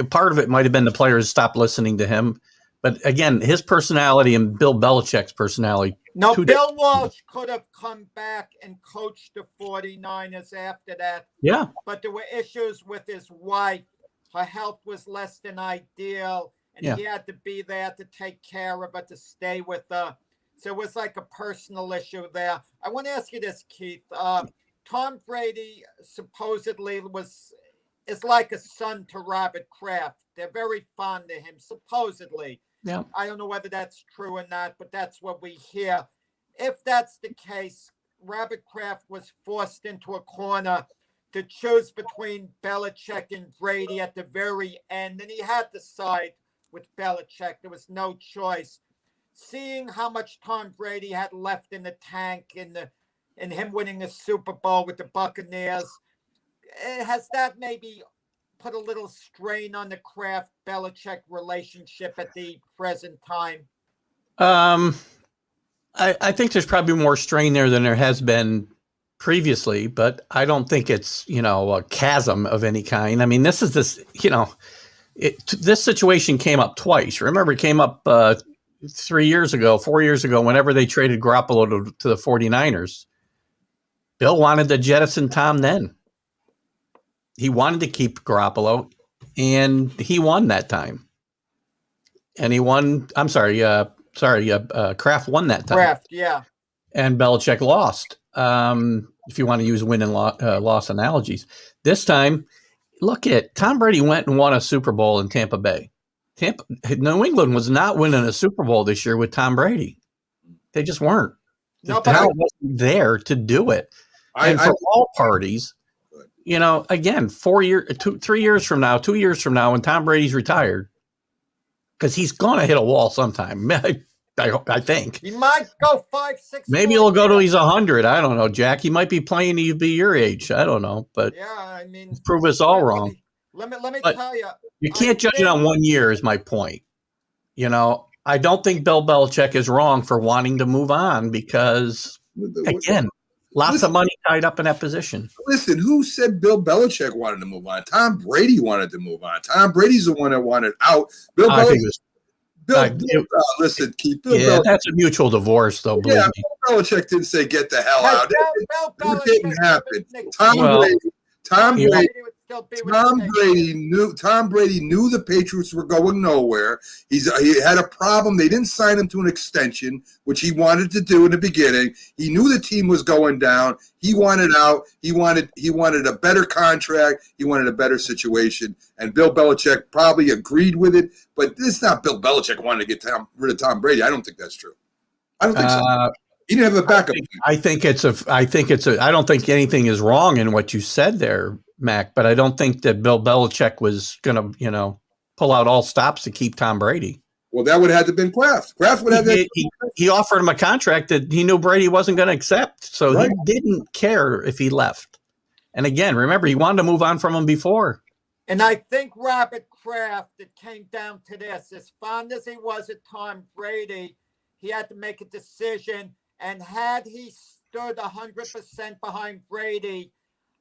Part of it might have been the players stopped listening to him. But again, his personality and Bill Belichick's personality.
No, Bill Walsh could have come back and coached the 49ers after that.
Yeah.
But there were issues with his wife. Her health was less than ideal. And he had to be there to take care of her, to stay with her. So it was like a personal issue there. I want to ask you this, Keith. Tom Brady supposedly is like a son to Robert Kraft. They're very fond of him, supposedly.
Yeah.
I don't know whether that's true or not, but that's what we hear. If that's the case, Robert Kraft was forced into a corner to choose between Belichick and Brady at the very end, and he had to side with Belichick. There was no choice. Seeing how much Tom Brady had left in the tank in him winning the Super Bowl with the Buccaneers, has that maybe put a little strain on the Kraft-Belichick relationship at the present time?
I think there's probably more strain there than there has been previously, but I don't think it's, a chasm of any kind. I mean, this situation came up twice. Remember, it came up 4 years ago, whenever they traded Garoppolo to the 49ers. Bill wanted to jettison Tom then. He wanted to keep Garoppolo, and he won that time. And he won. Kraft won that time.
Kraft, yeah.
And Belichick lost. If you want to use win and loss analogies, this time, look at Tom Brady went and won a Super Bowl in Tampa Bay. New England was not winning a Super Bowl this year with Tom Brady. They just weren't. The talent wasn't there to do it. And for all parties, again, 3 years from now, 2 years from now, when Tom Brady's retired, because he's going to hit a wall sometime. I think
He might go 5, 6.
maybe he'll go till he's 100. I don't know, Jack. He might be playing. He'll be your age. I don't know, but
Yeah, I mean,
prove us all wrong.
let me
But
tell you.
You can't judge it on 1 year. Is my point. I don't think Bill Belichick is wrong for wanting to move on because, again, lots of money tied up in that position.
Listen, who said Bill Belichick wanted to move on? Tom Brady wanted to move on. Tom Brady's the one that wanted out. Bill
I think
Belichick.
it was,
Listen, Keith. Bill
yeah,
Belichick,
that's a mutual divorce, though. Believe me.
Bill Belichick didn't say get the hell out. It didn't happen.
Well,
Tom
you know,
Brady. Tom Brady knew the Patriots were going nowhere. He had a problem. They didn't sign him to an extension, which he wanted to do in the beginning. He knew the team was going down. He wanted out. He wanted a better contract. He wanted a better situation. And Bill Belichick probably agreed with it. But it's not Bill Belichick wanting to get rid of Tom Brady. I don't think that's true. I don't think so. He didn't have a backup.
I don't think anything is wrong in what you said there, Mac, but I don't think that Bill Belichick was going to, pull out all stops to keep Tom Brady.
Well, that would have to been Kraft. Kraft would have.
He offered him a contract that he knew Brady wasn't going to accept, so He didn't care if he left. And again, remember, he wanted to move on from him before.
And I think Robert Kraft, it came down to this. As fond as he was at Tom Brady, he had to make a decision. And had he stood 100% behind Brady,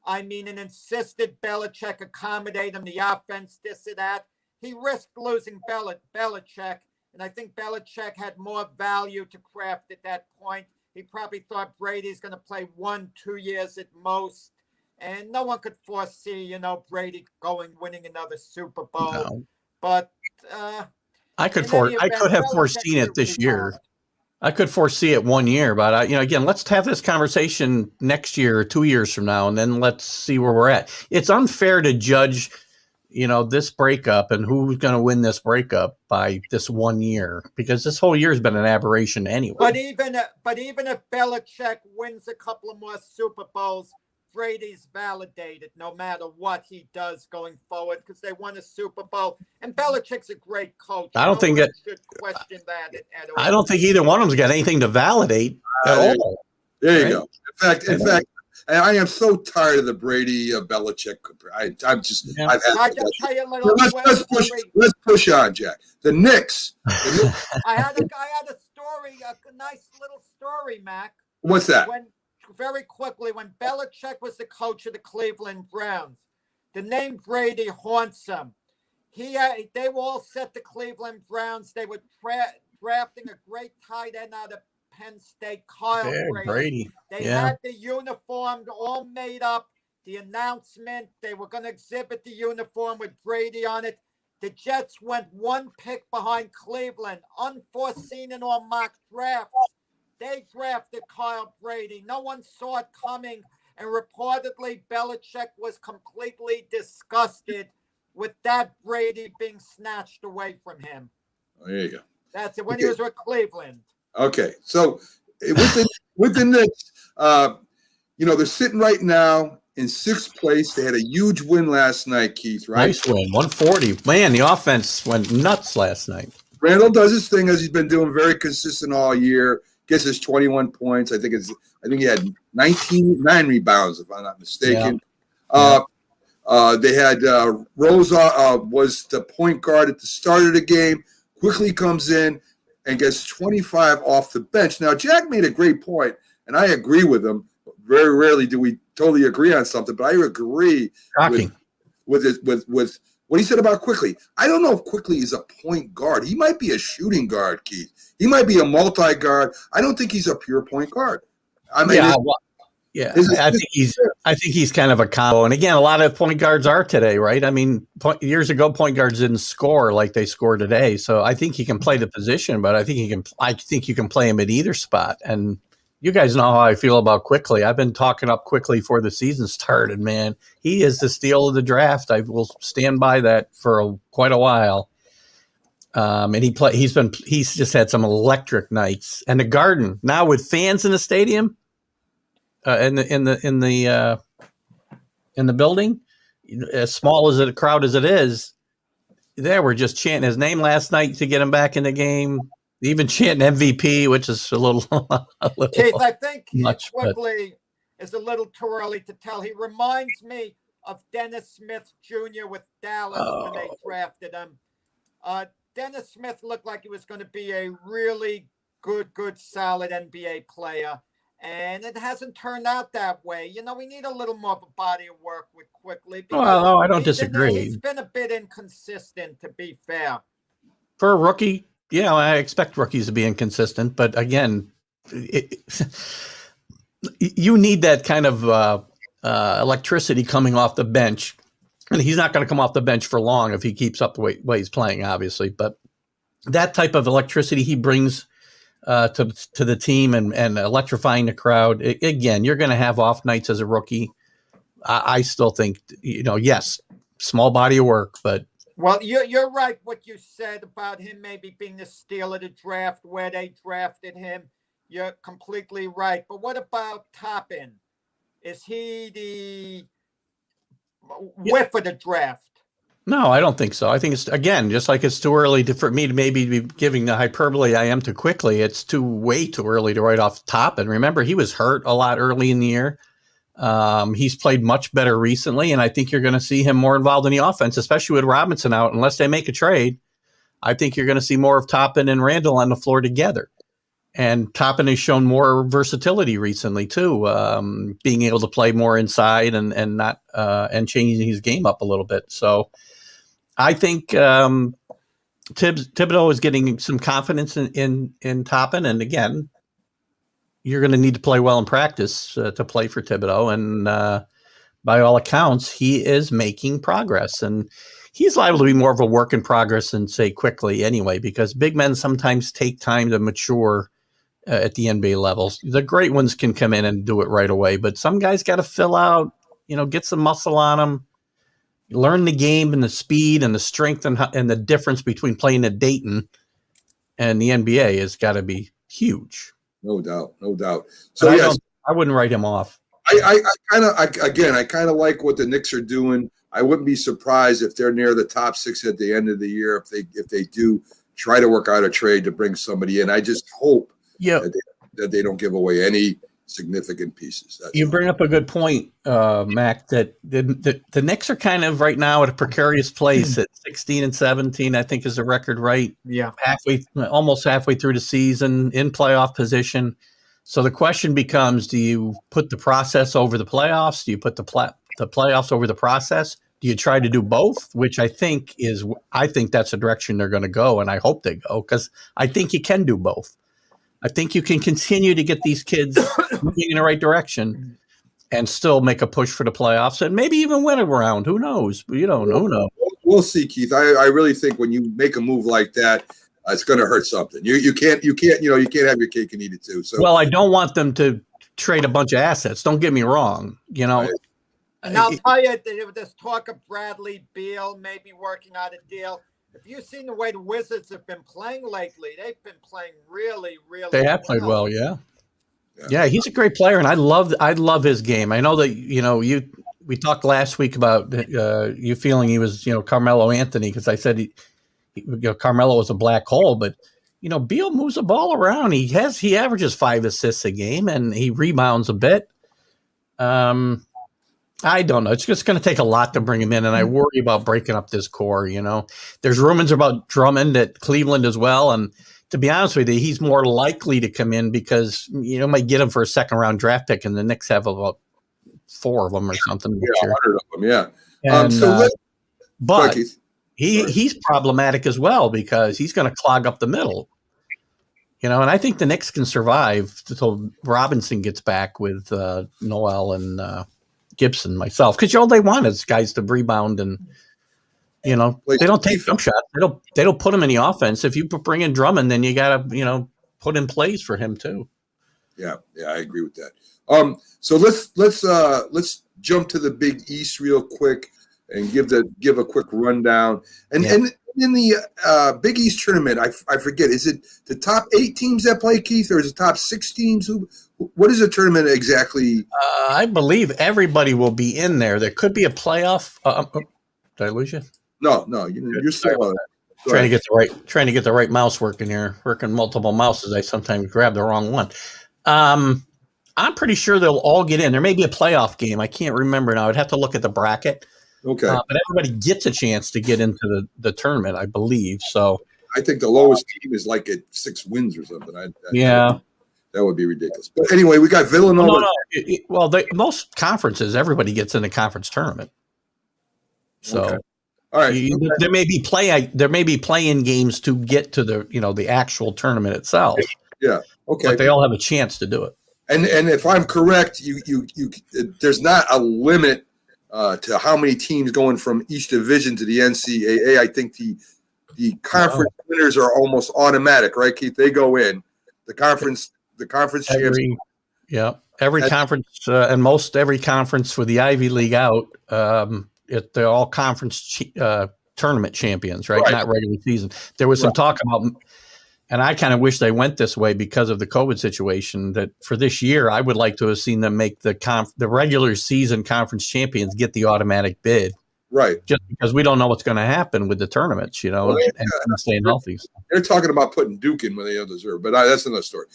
and insisted Belichick accommodate him, the offense, this or that, he risked losing Belichick. And I think Belichick had more value to Kraft at that point. He probably thought Brady's going to play 1-2 years at most. And no one could foresee, Brady winning another Super Bowl.
No.
But
I could have foreseen it this year. I could foresee it 1 year, but again, let's have this conversation next year or 2 years from now, and then let's see where we're at. It's unfair to judge, this breakup and who's going to win this breakup by this 1 year, because this whole year has been an aberration anyway.
But even if Belichick wins a couple of more Super Bowls, Brady's validated no matter what he does going forward because they won a Super Bowl. And Belichick's a great coach.
I don't think that.
Should question that at all.
I don't think either one of them's got anything to validate at all.
There you go. In fact, I am so tired of the Brady Belichick. I'm just. Yeah. Let's push on, Jack. The Knicks.
I had a story, a nice little story, Mac.
What's that?
Very quickly, when Belichick was the coach of the Cleveland Browns, the name Brady haunts him. They were all set the Cleveland Browns. They were drafting a great tight end out of Penn State, Kyle Brady. They had the uniform all made up. The announcement, they were going to exhibit the uniform with Brady on it. The Jets went one pick behind Cleveland, unforeseen in all mock drafts. They drafted Kyle Brady. No one saw it coming. And reportedly, Belichick was completely disgusted with that Brady being snatched away from him.
Oh, there you go.
That's it. When he was with Cleveland.
Okay. So with the Knicks, they're sitting right now in 6th place. They had a huge win last night, Keith, right?
Nice win, 140. Man, the offense went nuts last night.
Randall does his thing as he's been doing, very consistent all year. Gets his 21 points. I think he had 9 rebounds, if I'm not mistaken. Yeah. They had Rose was the point guard at the start of the game. Quickly comes in and gets 25 off the bench. Now, Jack made a great point, and I agree with him. Very rarely do we totally agree on something, but I agree with what he said about Quickly. I don't know if Quickly is a point guard. He might be a shooting guard, Keith. He might be a multi-guard. I don't think he's a pure point guard. I think he's kind of a combo. And again, a lot of point guards are today, right? Years ago, point guards didn't score like they score today. So I think he can play the position, but I think you can play him at either spot. And you guys know how I feel about Quickly. I've been talking up Quickly before the season started, man. He is the steal of the draft. I will stand by that for quite a while. And he's just had some electric nights. And the Garden now with fans in the stadium, in the
in the building, as small as a crowd as it is, they were just chanting his name last night to get him back in the game. Even chanting MVP, which is a little,
Keith, I think
much,
quickly is a little too early to tell. He reminds me of Dennis Smith Jr. with Dallas when they drafted him. Dennis Smith looked like he was going to be a really good, solid NBA player. And it hasn't turned out that way. We need a little more of a body of work with Quickly.
Well, no, I don't disagree.
He's been a bit inconsistent, to be fair.
For a rookie, yeah, I expect rookies to be inconsistent. But again, you need that kind of electricity coming off the bench. And he's not going to come off the bench for long if he keeps up the way he's playing, obviously. But that type of electricity he brings to the team and electrifying the crowd. Again, you're going to have off nights as a rookie. I still think, yes, small body of work, but.
Well, you're right what you said about him maybe being the steal of the draft where they drafted him. You're completely right. But what about Toppin? Is he the whiff of the draft?
No, I don't think so. I think it's, again, just like it's too early for me to maybe be giving the hyperbole I am too quickly. It's way too early to write off top. And remember, he was hurt a lot early in the year. He's played much better recently, and I think you're going to see him more involved in the offense, especially with Robinson out. Unless they make a trade, I think you're going to see more of Toppin and Randall on the floor together. And Toppin has shown more versatility recently too, being able to play more inside and not and changing his game up a little bit. So I think Thibodeau is getting some confidence in Toppin, and again, you're going to need to play well in practice to play for Thibodeau. And by all accounts, he is making progress, and he's liable to be more of a work in progress than say Quickly anyway, because big men sometimes take time to mature at the NBA levels. The great ones can come in and do it right away, but some guys got to fill out, get some muscle on them, learn the game and the speed and the strength and the difference between playing at Dayton and the NBA has got to be huge.
No doubt. So
I wouldn't write him off.
I kind of like what the Knicks are doing. I wouldn't be surprised if they're near the top 6 at the end of the year if they do try to work out a trade to bring somebody in. I just hope that they don't give away any significant pieces.
You bring up a good point, Mac, that the Knicks are kind of right now at a precarious place at 16 and 17, I think is the record, right?
Yeah.
Almost halfway through the season in playoff position. So the question becomes, do you put the process over the playoffs? Do you put the playoffs over the process? Do you try to do both? Which I think that's the direction they're going to go. And I hope they go, because I think you can do both. I think you can continue to get these kids moving in the right direction and still make a push for the playoffs and maybe even win a round. Who knows? You don't know.
We'll see, Keith. I really think when you make a move like that, it's going to hurt something. You can't have your cake and eat it too. So,
well, I don't want them to trade a bunch of assets. Don't get me wrong.
Right.
And I'll tell you, there's talk of Bradley Beal maybe working out a deal. If you've seen the way the Wizards have been playing lately, they've been playing really, really
They have played well, yeah, he's a great player, and I love his game. I know that, we talked last week about you feeling he was, Carmelo Anthony, because I said Carmelo was a black hole, but Beal moves the ball around. He averages 5 assists a game, and he rebounds a bit. I don't know. It's just going to take a lot to bring him in, and I worry about breaking up this core. There's rumors about Drummond at Cleveland as well, and to be honest with you, he's more likely to come in because might get him for a second-round draft pick, and the Knicks have about 4 of them or something.
100 of them, yeah.
And, but he's problematic as well because he's going to clog up the middle. And I think the Knicks can survive until Robinson gets back with Noel and Gibson, myself, because all they want is guys to rebound and they don't take jump shots. They don't put him in the offense. If you bring in Drummond, then you gotta put in plays for him too.
Yeah, I agree with that. So let's jump to the Big East real quick and give a quick rundown. And in the Big East tournament? I forget. Is it the top 8 teams that play, Keith, or is it top 6 teams? What is the tournament exactly?
I believe everybody will be in there. There could be a playoff. Did I lose you?
No, you're still
trying to get the right mouse working here. Working multiple mouses, I sometimes grab the wrong one. I'm pretty sure they'll all get in. There may be a playoff game. I can't remember now. I'd have to look at the bracket.
Okay.
But everybody gets a chance to get into the tournament, I believe. So
I think the lowest team is like at 6 wins or something. That would be ridiculous. But anyway, we got Villanova.
Well, most conferences, everybody gets in the conference tournament. So,
okay. All right.
There may be play-in games to get to the actual tournament itself.
Yeah. Okay.
But they all have a chance to do it.
And if I'm correct, you there's not a limit to how many teams going from each division to the NCAA. I think the conference winners are almost automatic, right, Keith? They go in. The conference champs.
Every conference and every conference with the Ivy League out, they're all conference tournament champions, right? Not regular season. There was some talk about, and I kind of wish they went this way because of the COVID situation, that for this year, I would like to have seen them make the regular season conference champions get the automatic bid.
Right.
Just because we don't know what's going to happen with the tournaments, and staying healthy.
They're talking about putting Duke in when they don't deserve, but that's another story.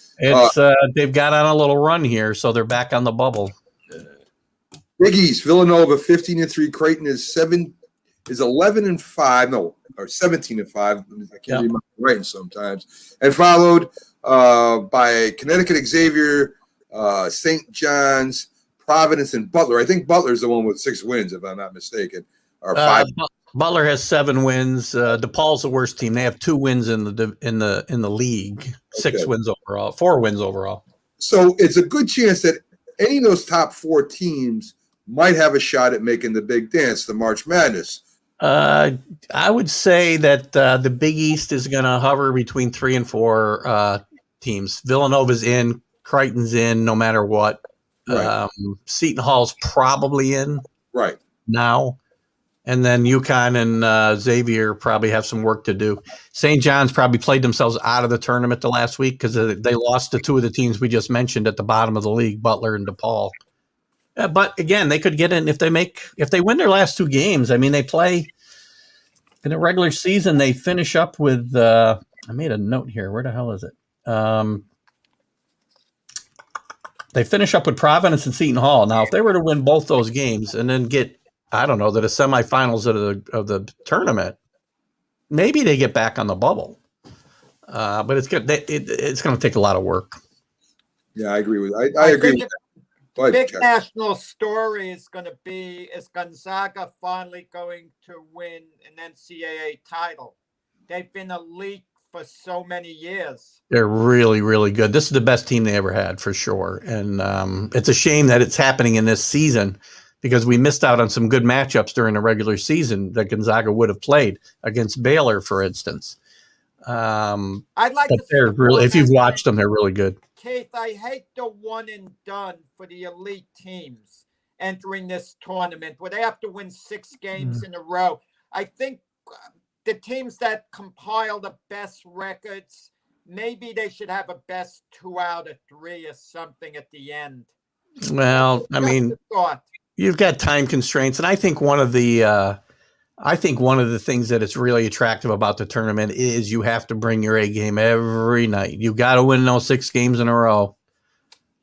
They've got on a little run here, so they're back on the bubble.
Big East, Villanova 15-3. Creighton is 11-5. No, or 17-5. I can't remember writing sometimes. And followed by Connecticut Xavier, St. John's, Providence, and Butler. I think Butler's the one with 6 wins, if I'm not mistaken. Or 5.
Butler has 7 wins. DePaul's the worst team. They have 2 wins in the league. 6 wins overall. 4 wins overall.
So it's a good chance that any of those top 4 teams might have a shot at making the big dance, the March Madness.
I would say that the Big East is going to hover between 3 and 4 teams. Villanova's in, Creighton's in, no matter what.
Right.
Seton Hall's probably in now. And then UConn and Xavier probably have some work to do. St. John's probably played themselves out of the tournament the last week because they lost to 2 of the teams we just mentioned at the bottom of the league, Butler and DePaul. But again, they could get in if they win their last 2 games. I mean, they play in the regular season. They finish up with. I made a note here. Where the hell is it? They finish up with Providence and Seton Hall. Now, if they were to win both those games and then get, I don't know, to the semifinals of the tournament, maybe they get back on the bubble. But it's going to take a lot of work.
Yeah, I agree with. I agree with that.
Big national story is going to be, is Gonzaga finally going to win an NCAA title? They've been elite for so many years.
They're really, really good. This is the best team they ever had, for sure. And it's a shame that it's happening in this season because we missed out on some good matchups during the regular season that Gonzaga would have played against Baylor, for instance.
I'd like
to see if you've watched them, they're really good.
Keith, I hate the one and done for the elite teams entering this tournament where they have to win 6 games in a row. I think the teams that compile the best records, maybe they should have a best 2 out of 3 or something at the end.
Well, I mean, you've got time constraints, and I think one of the things that is really attractive about the tournament is you have to bring your A game every night. You got to win those 6 games in a row.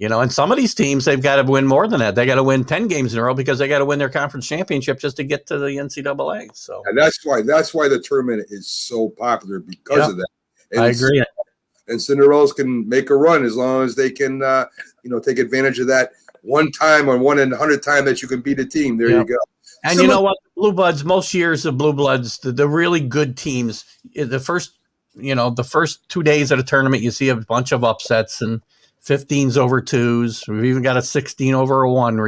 And some of these teams, they've got to win more than that. They got to win 10 games in a row because they got to win their conference championship just to get to the NCAA. So,
and that's why the tournament is so popular because of that. And
I agree.
And Cinderellas can make a run as long as they can, take advantage of that one time or 1 in 100 time that you can beat a team. There you go.
And you know what? Blue Bloods, most years of Blue Bloods, the really good teams, the first 2 days of the tournament, you see a bunch of upsets and 15s over 2s. We've even got a 16 over a 1 in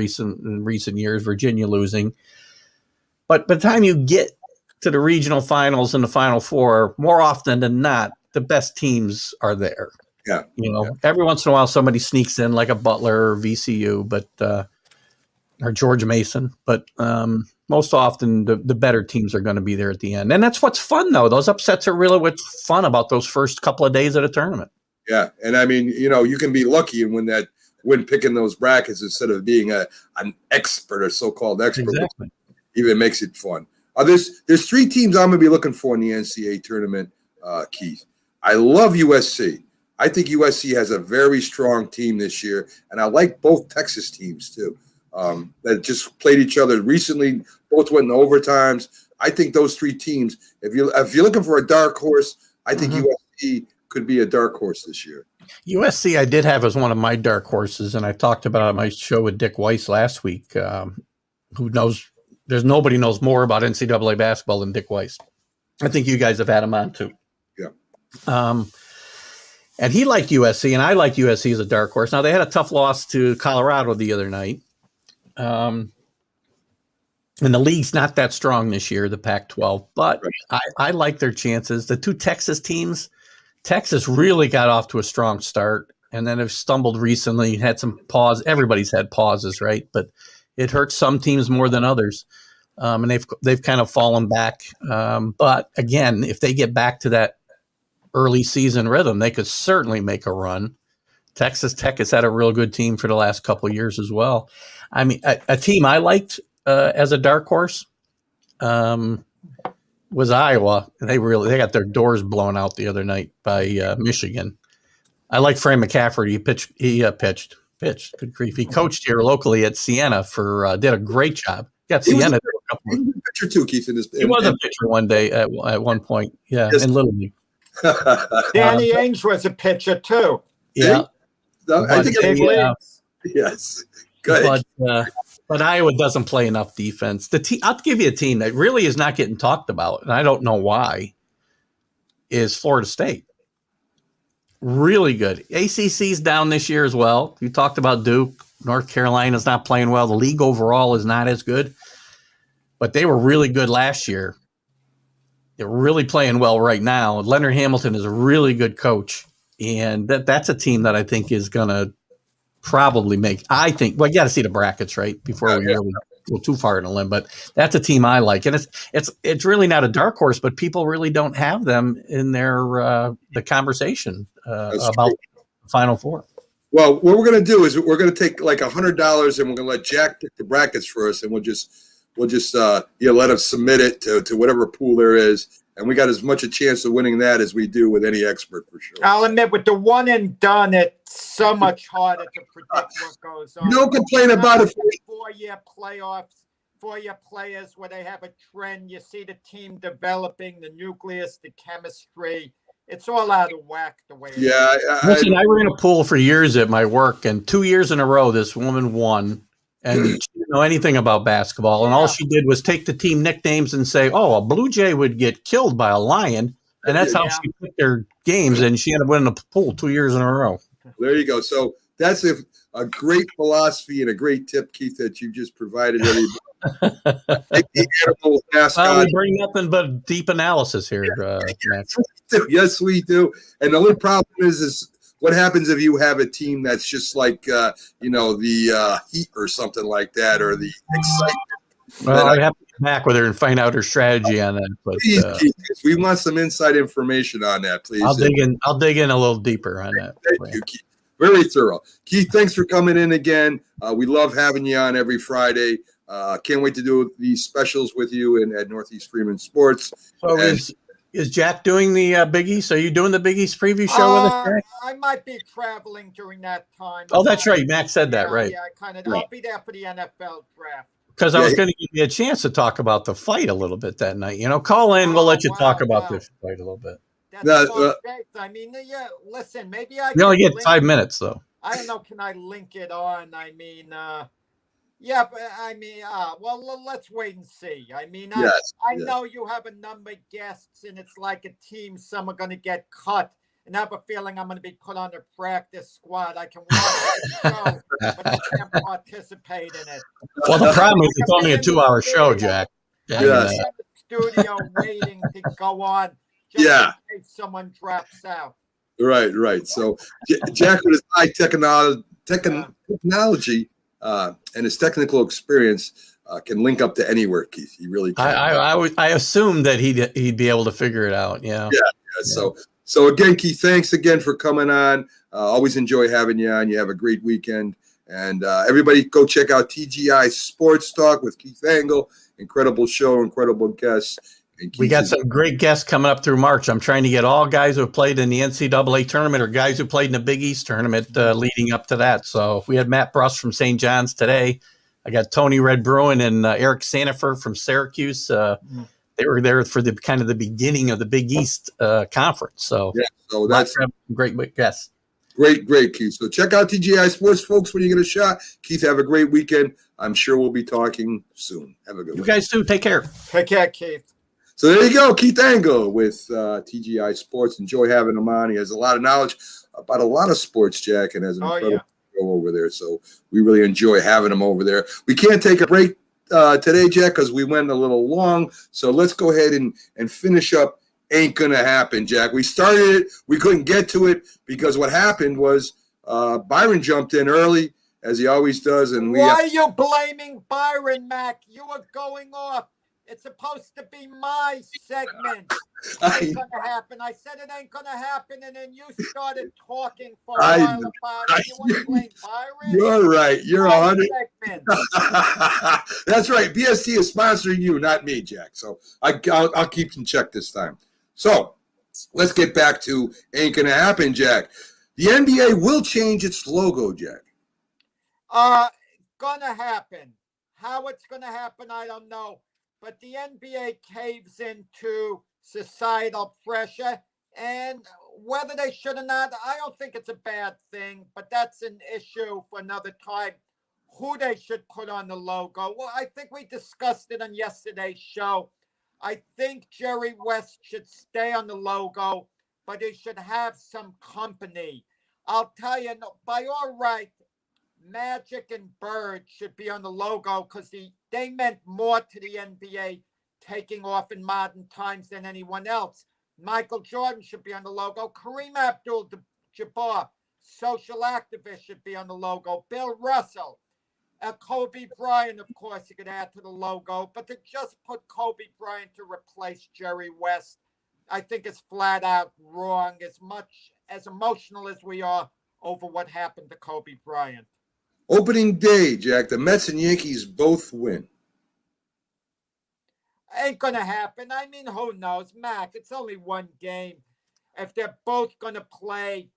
recent years, Virginia losing. But by the time you get to the regional finals and the Final Four, more often than not, the best teams are there.
Yeah.
Every once in a while somebody sneaks in like a Butler or VCU, or George Mason. But most often the better teams are going to be there at the end. And that's what's fun, though. Those upsets are really what's fun about those first couple of days of a tournament.
Yeah, and I mean, you can be lucky and win picking those brackets instead of being an expert or so-called expert.
Exactly.
Even makes it fun. There's 3 teams I'm going to be looking for in the NCAA tournament, Keith. I love USC. I think USC has a very strong team this year, and I like both Texas teams too. That just played each other recently. Both went in overtimes. I think those 3 teams. If you're looking for a dark horse, I think USC could be a dark horse this year.
USC, I did have as one of my dark horses, and I talked about it on my show with Dick Weiss last week. Who knows? There's nobody knows more about NCAA basketball than Dick Weiss. I think you guys have had him on too.
Yeah.
And he liked USC, and I like USC as a dark horse. Now, they had a tough loss to Colorado the other night. And the league's not that strong this year, the Pac-12, but I like their chances. The 2 Texas teams, Texas really got off to a strong start, and then have stumbled recently, had some pause. Everybody's had pauses, right? But it hurts some teams more than others, and they've kind of fallen back. But again, if they get back to that early season rhythm, they could certainly make a run. Texas Tech has had a real good team for the last couple of years as well. I mean, a team I liked as a dark horse was Iowa. They got their doors blown out the other night by Michigan. I like Fran McCafferty. He pitched. Good grief. He coached here locally at Siena did a great job. Got Siena.
He was a pitcher too, Keith.
He was a pitcher one day at one point. Yeah,
yes.
in Little League.
Danny Ainge was a pitcher too.
Yeah.
I think yes. Good.
But Iowa doesn't play enough defense. I'll give you a team that really is not getting talked about, and I don't know why, is Florida State. Really good. ACC's down this year as well. You talked about Duke. North Carolina's not playing well. The league overall is not as good, but they were really good last year. They're really playing well right now. Leonard Hamilton is a really good coach, and that's a team that I think is going to probably make. I think. Well, you got to see the brackets right before we really go too far in a limb. But that's a team I like, and it's really not a dark horse, but people really don't have them in their the conversation about the Final Four.
Well, what we're going to do is we're going to take like $100 and we're going to let Jack pick the brackets for us, and we'll just let him submit it to whatever pool there is. And we got as much a chance of winning that as we do with any expert for sure.
I'll admit, with the one and done, it's so much harder to predict what goes on.
Don't complain about it.
4-year playoffs, 4-year players where they have a trend. You see the team developing, the nucleus, the chemistry. It's all out of whack the way it is.
Yeah.
Listen, I ran a pool for years at my work, and 2 years in a row, this woman won. And she didn't know anything about basketball. And all she did was take the team nicknames and say, a Blue Jay would get killed by a lion. And that's how she picked their games. And she ended up winning the pool 2 years in a row.
There you go. So that's a great philosophy and a great tip, Keith, that you just provided everybody. Take the animal mascot.
We bring nothing but deep analysis here, Max.
Yes, we do. And the only problem is what happens if you have a team that's just like, the Heat or something like that, or the excitement?
Well, I have to get back with her and find out her strategy on that. But
please, we want some inside information on that, please.
I'll dig in a little deeper on that.
Thank you, Keith. Very thorough. Keith, thanks for coming in again. We love having you on every Friday. Can't wait to do these specials with you at Northeast Freeman Sports.
So is Jack doing the Big East? Are you doing the Big East preview show with us, Jack?
I might be traveling during that time.
Oh, that's right. Max said that, right?
Yeah, I'll be there for the NFL draft.
Because I was going to give you a chance to talk about the fight a little bit that night. Call in. We'll let you talk about the fight a little bit.
I mean, listen, maybe I
You only get 5 minutes, though.
I don't know. Can I link it on? I mean, well, let's wait and see. I mean, I know you have a number of guests, and it's like a team. Some are going to get cut, and I have a feeling I'm going to be put on the practice squad. I can watch the show, but I can't participate in it.
Well, the problem is it's only a 2-hour show, Jack.
I'm in the studio waiting to go on. Just in case someone drops out.
Right. So Jack with his high technology and his technical experience can link up to anywhere, Keith. He really can.
I assumed that he'd be able to figure it out. Yeah.
So again, Keith, thanks again for coming on. Always enjoy having you on. You have a great weekend. And everybody go check out TGI Sports Talk with Keith Angle. Incredible show, incredible guests.
We got some great guests coming up through March. I'm trying to get all guys who have played in the NCAA tournament or guys who played in the Big East tournament leading up to that. So we had Matt Bruss from St. John's today. I got Tony Red Bruin and Eric Sandifer from Syracuse. They were there for the kind of the beginning of the Big East conference. So,
so that's
great guests.
Great, Keith. So check out TGI Sports, folks, when you get a shot. Keith, have a great weekend. I'm sure we'll be talking soon. Have a good one.
You guys too. Take care.
Take care, Keith.
So there you go, Keith Angle with TGI Sports. Enjoy having him on. He has a lot of knowledge about a lot of sports, Jack, and has an incredible show over there. So we really enjoy having him over there. We can't take a break today, Jack, because we went a little long. So let's go ahead and finish up Ain't Gonna Happen, Jack. We started it. We couldn't get to it because what happened was Byron jumped in early, as he always does. And
why are you blaming Byron, Mac? You were going off. It's supposed to be my segment. Ain't gonna happen. I said it ain't gonna happen, and then you started talking for a while about it. You want to blame Byron?
You're right. You're 100. That's right. BST is sponsoring you, not me, Jack. So I'll keep in check this time. So let's get back to Ain't Gonna Happen, Jack. The NBA will change its logo, Jack.
Gonna happen. How it's gonna happen, I don't know. But the NBA caves into societal pressure, and whether they should or not, I don't think it's a bad thing, but that's an issue for another time. Who they should put on the logo. Well, I think we discussed it on yesterday's show. I think Jerry West should stay on the logo, but he should have some company. I'll tell you, by all right, Magic and Bird should be on the logo because they meant more to the NBA taking off in modern times than anyone else. Michael Jordan should be on the logo. Kareem Abdul-Jabbar, social activist, should be on the logo. Bill Russell. Kobe Bryant, of course, you could add to the logo. But to just put Kobe Bryant to replace Jerry West, I think is flat out wrong, as much as emotional as we are over what happened to Kobe Bryant.
Opening day, Jack, the Mets and Yankees both win.
Ain't going to happen. I mean, who knows? Mac, it's only one game. If they're both going to play,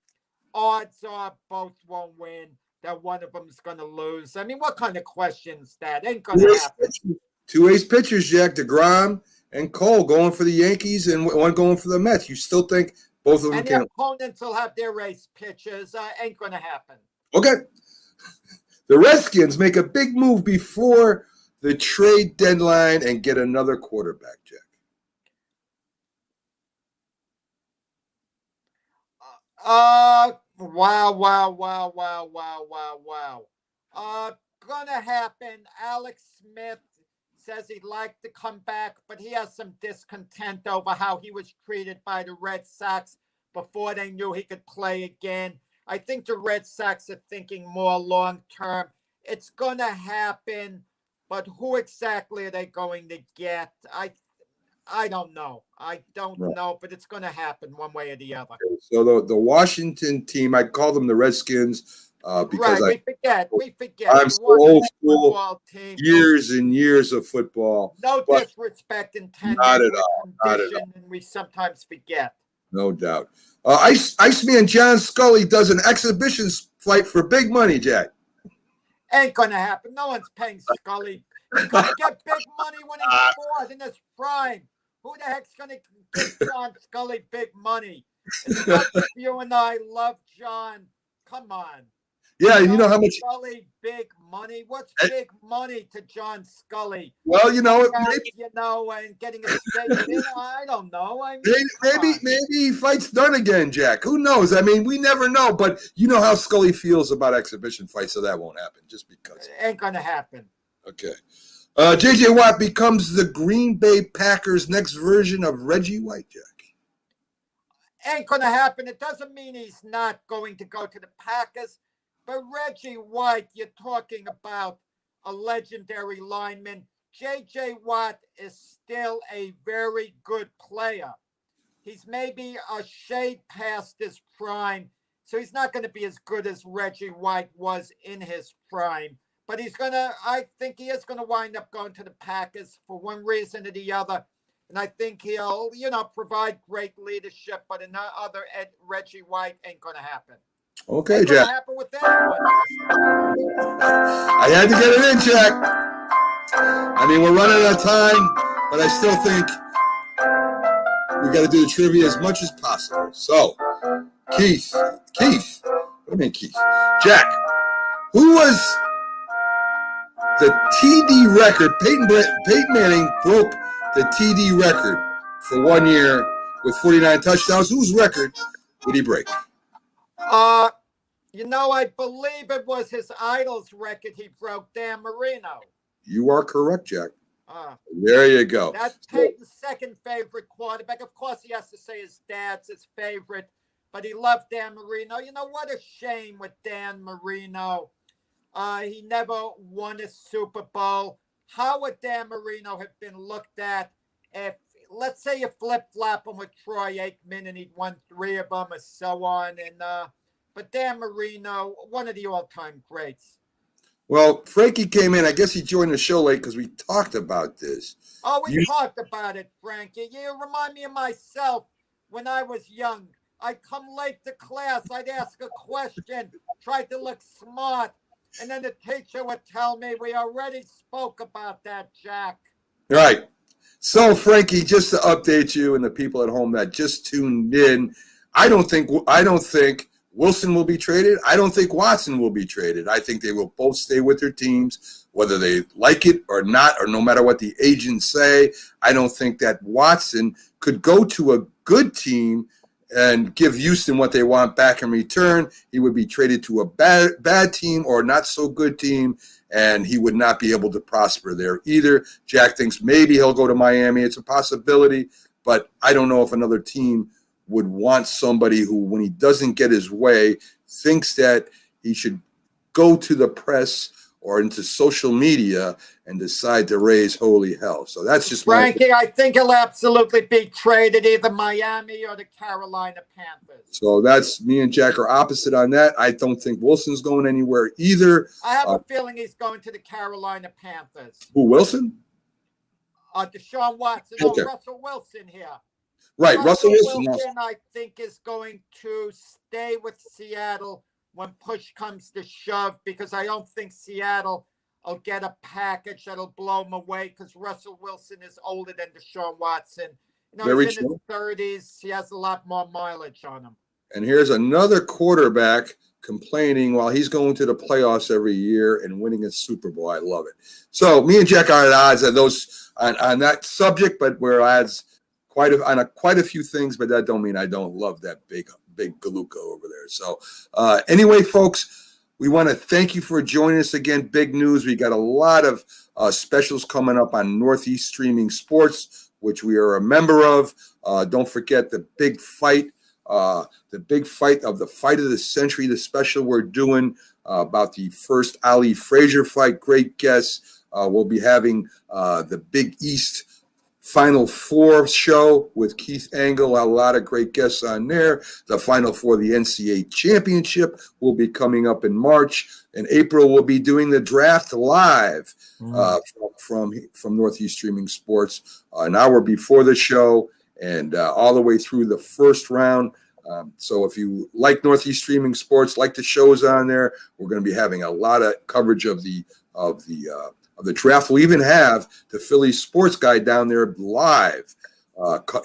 odds are both won't win. That one of them is going to lose. I mean, what kind of question is that? Ain't going to happen.
Two ace pitchers, Jack, DeGrom and Cole going for the Yankees and one going for the Mets. You still think both of them
can? And the opponents will have their ace pitchers. Ain't going to happen.
Okay. The Redskins make a big move before the trade deadline and get another quarterback, Jack.
Wow. Gonna happen. Alex Smith says he'd like to come back, but he has some discontent over how he was treated by the Red Sox before they knew he could play again. I think the Red Sox are thinking more long-term. It's going to happen, but who exactly are they going to get? I don't know. I don't know, but it's going to happen one way or the other.
So the Washington team, I call them the Redskins because
we forget.
I'm so old school. Years and years of football.
No disrespect intended.
Not at all. Not at all.
And we sometimes forget.
No doubt. Iceman John Scully does an exhibition fight for big money, Jack.
Ain't going to happen. No one's paying Scully. He's going to get big money when he's fourth in his prime. Who the heck's going to give John Scully big money? It's not you and I love John. Come on.
Yeah, you know how much
Scully big money. What's big money to John Scully?
Well,
and getting a stake. I don't know. I mean,
maybe he fights done again, Jack. Who knows? I mean, we never know. But you know how Scully feels about exhibition fights, so that won't happen. Just because.
It ain't gonna happen.
Okay. J.J. Watt becomes the Green Bay Packers' next version of Reggie White, Jack.
Ain't gonna happen. It doesn't mean he's not going to go to the Packers. But Reggie White, you're talking about a legendary lineman. J.J. Watt is still a very good player. He's maybe a shade past his prime, so he's not going to be as good as Reggie White was in his prime. But I think he is going to wind up going to the Packers for one reason or the other. And I think he'll, provide great leadership, but another Reggie White ain't going to happen.
Okay,
Ain't
Jack.
gonna happen with anyone.
I had to get it in, Jack. I mean, we're running out of time, but I still think we got to do the trivia as much as possible. So, Keith, what do you mean, Keith? Jack, who was the TD record? Peyton Manning broke the TD record for 1 year with 49 touchdowns. Whose record did he break?
I believe it was his idol's record he broke, Dan Marino.
You are correct, Jack. There you go.
That's Peyton's second favorite quarterback. Of course, he has to say his dad's his favorite, but he loved Dan Marino. What a shame with Dan Marino. He never won a Super Bowl. How would Dan Marino have been looked at if, let's say, you flip-flop him with Troy Aikman and he'd won 3 of them or so on. But Dan Marino, one of the all-time greats.
Well, Frankie came in. I guess he joined the show late because we talked about this.
Oh, we talked about it, Frankie. You remind me of myself when I was young. I'd come late to class. I'd ask a question, try to look smart, and then the teacher would tell me, we already spoke about that, Jack.
Right. So, Frankie, just to update you and the people at home that just tuned in, I don't think Wilson will be traded. I don't think Watson will be traded. I think they will both stay with their teams, whether they like it or not, or no matter what the agents say. I don't think that Watson could go to a good team and give Houston what they want back in return. He would be traded to a bad team or not so good team, and he would not be able to prosper there either. Jack thinks maybe he'll go to Miami. It's a possibility, but I don't know if another team would want somebody who, when he doesn't get his way, thinks that he should go to the press or into social media and decide to raise holy hell. So that's just
Frankie, I think he'll absolutely be traded, either Miami or the Carolina Panthers.
So that's me and Jack are opposite on that. I don't think Wilson's going anywhere either.
I have a feeling he's going to the Carolina Panthers.
Who, Wilson?
Deshaun Watson.
Okay.
No, Russell Wilson here.
Right, Russell Wilson.
I think, is going to stay with Seattle when push comes to shove, because I don't think Seattle will get a package that'll blow him away, because Russell Wilson is older than Deshaun Watson.
Very
he's in
true.
his 30s. He has a lot more mileage on him.
And here's another quarterback complaining while he's going to the playoffs every year and winning a Super Bowl. I love it. So me and Jack are at odds on those on that subject, but we're at odds quite a few things, but that don't mean I don't love that big Galuka over there. So anyway, folks, we want to thank you for joining us again. Big news. We got a lot of specials coming up on Northeast Streaming Sports, which we are a member of. Don't forget the big fight of the fight of the century, the special we're doing about the first Ali Frazier fight. Great guests. We'll be having the Big East Final Four show with Keith Angle. A lot of great guests on there. The Final Four, the NCAA Championship, will be coming up in March. In April, we'll be doing the draft live from Northeast Streaming Sports, an hour before the show and all the way through the first round. So if you like Northeast Streaming Sports, like the shows on there, we're going to be having a lot of coverage of the draft. We'll even have the Philly sports guy down there live,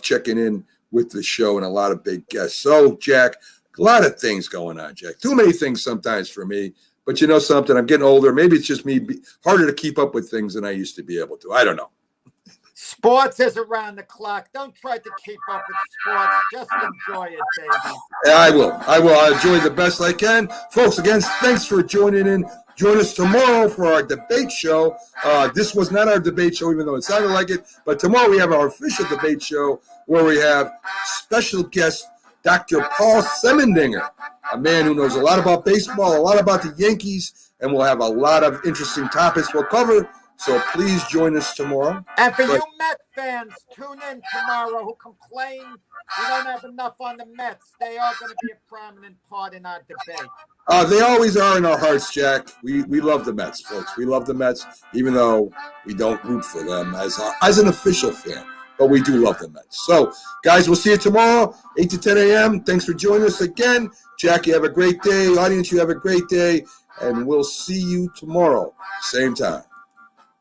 checking in with the show, and a lot of big guests. So, Jack, a lot of things going on, Jack. Too many things sometimes for me. But you know something? I'm getting older. Maybe it's just me harder to keep up with things than I used to be able to. I don't know.
Sports is around the clock. Don't try to keep up with sports. Just enjoy it, baby.
Yeah, I will. I'll enjoy the best I can. Folks, again, thanks for joining in. Join us tomorrow for our debate show. This was not our debate show, even though it sounded like it. But tomorrow we have our official debate show where we have special guest Dr. Paul Semendinger, a man who knows a lot about baseball, a lot about the Yankees, and we'll have a lot of interesting topics we'll cover. So please join us tomorrow.
And for you Met fans, tune in tomorrow who complain we don't have enough on the Mets. They are going to be a prominent part in our debate.
They always are in our hearts, Jack. We love the Mets, folks. We love the Mets, even though we don't root for them as an official fan. But we do love the Mets. So, guys, we'll see you tomorrow, 8 to 10 a.m. Thanks for joining us again. Jack, you have a great day. Audience, you have a great day. And we'll see you tomorrow, same time.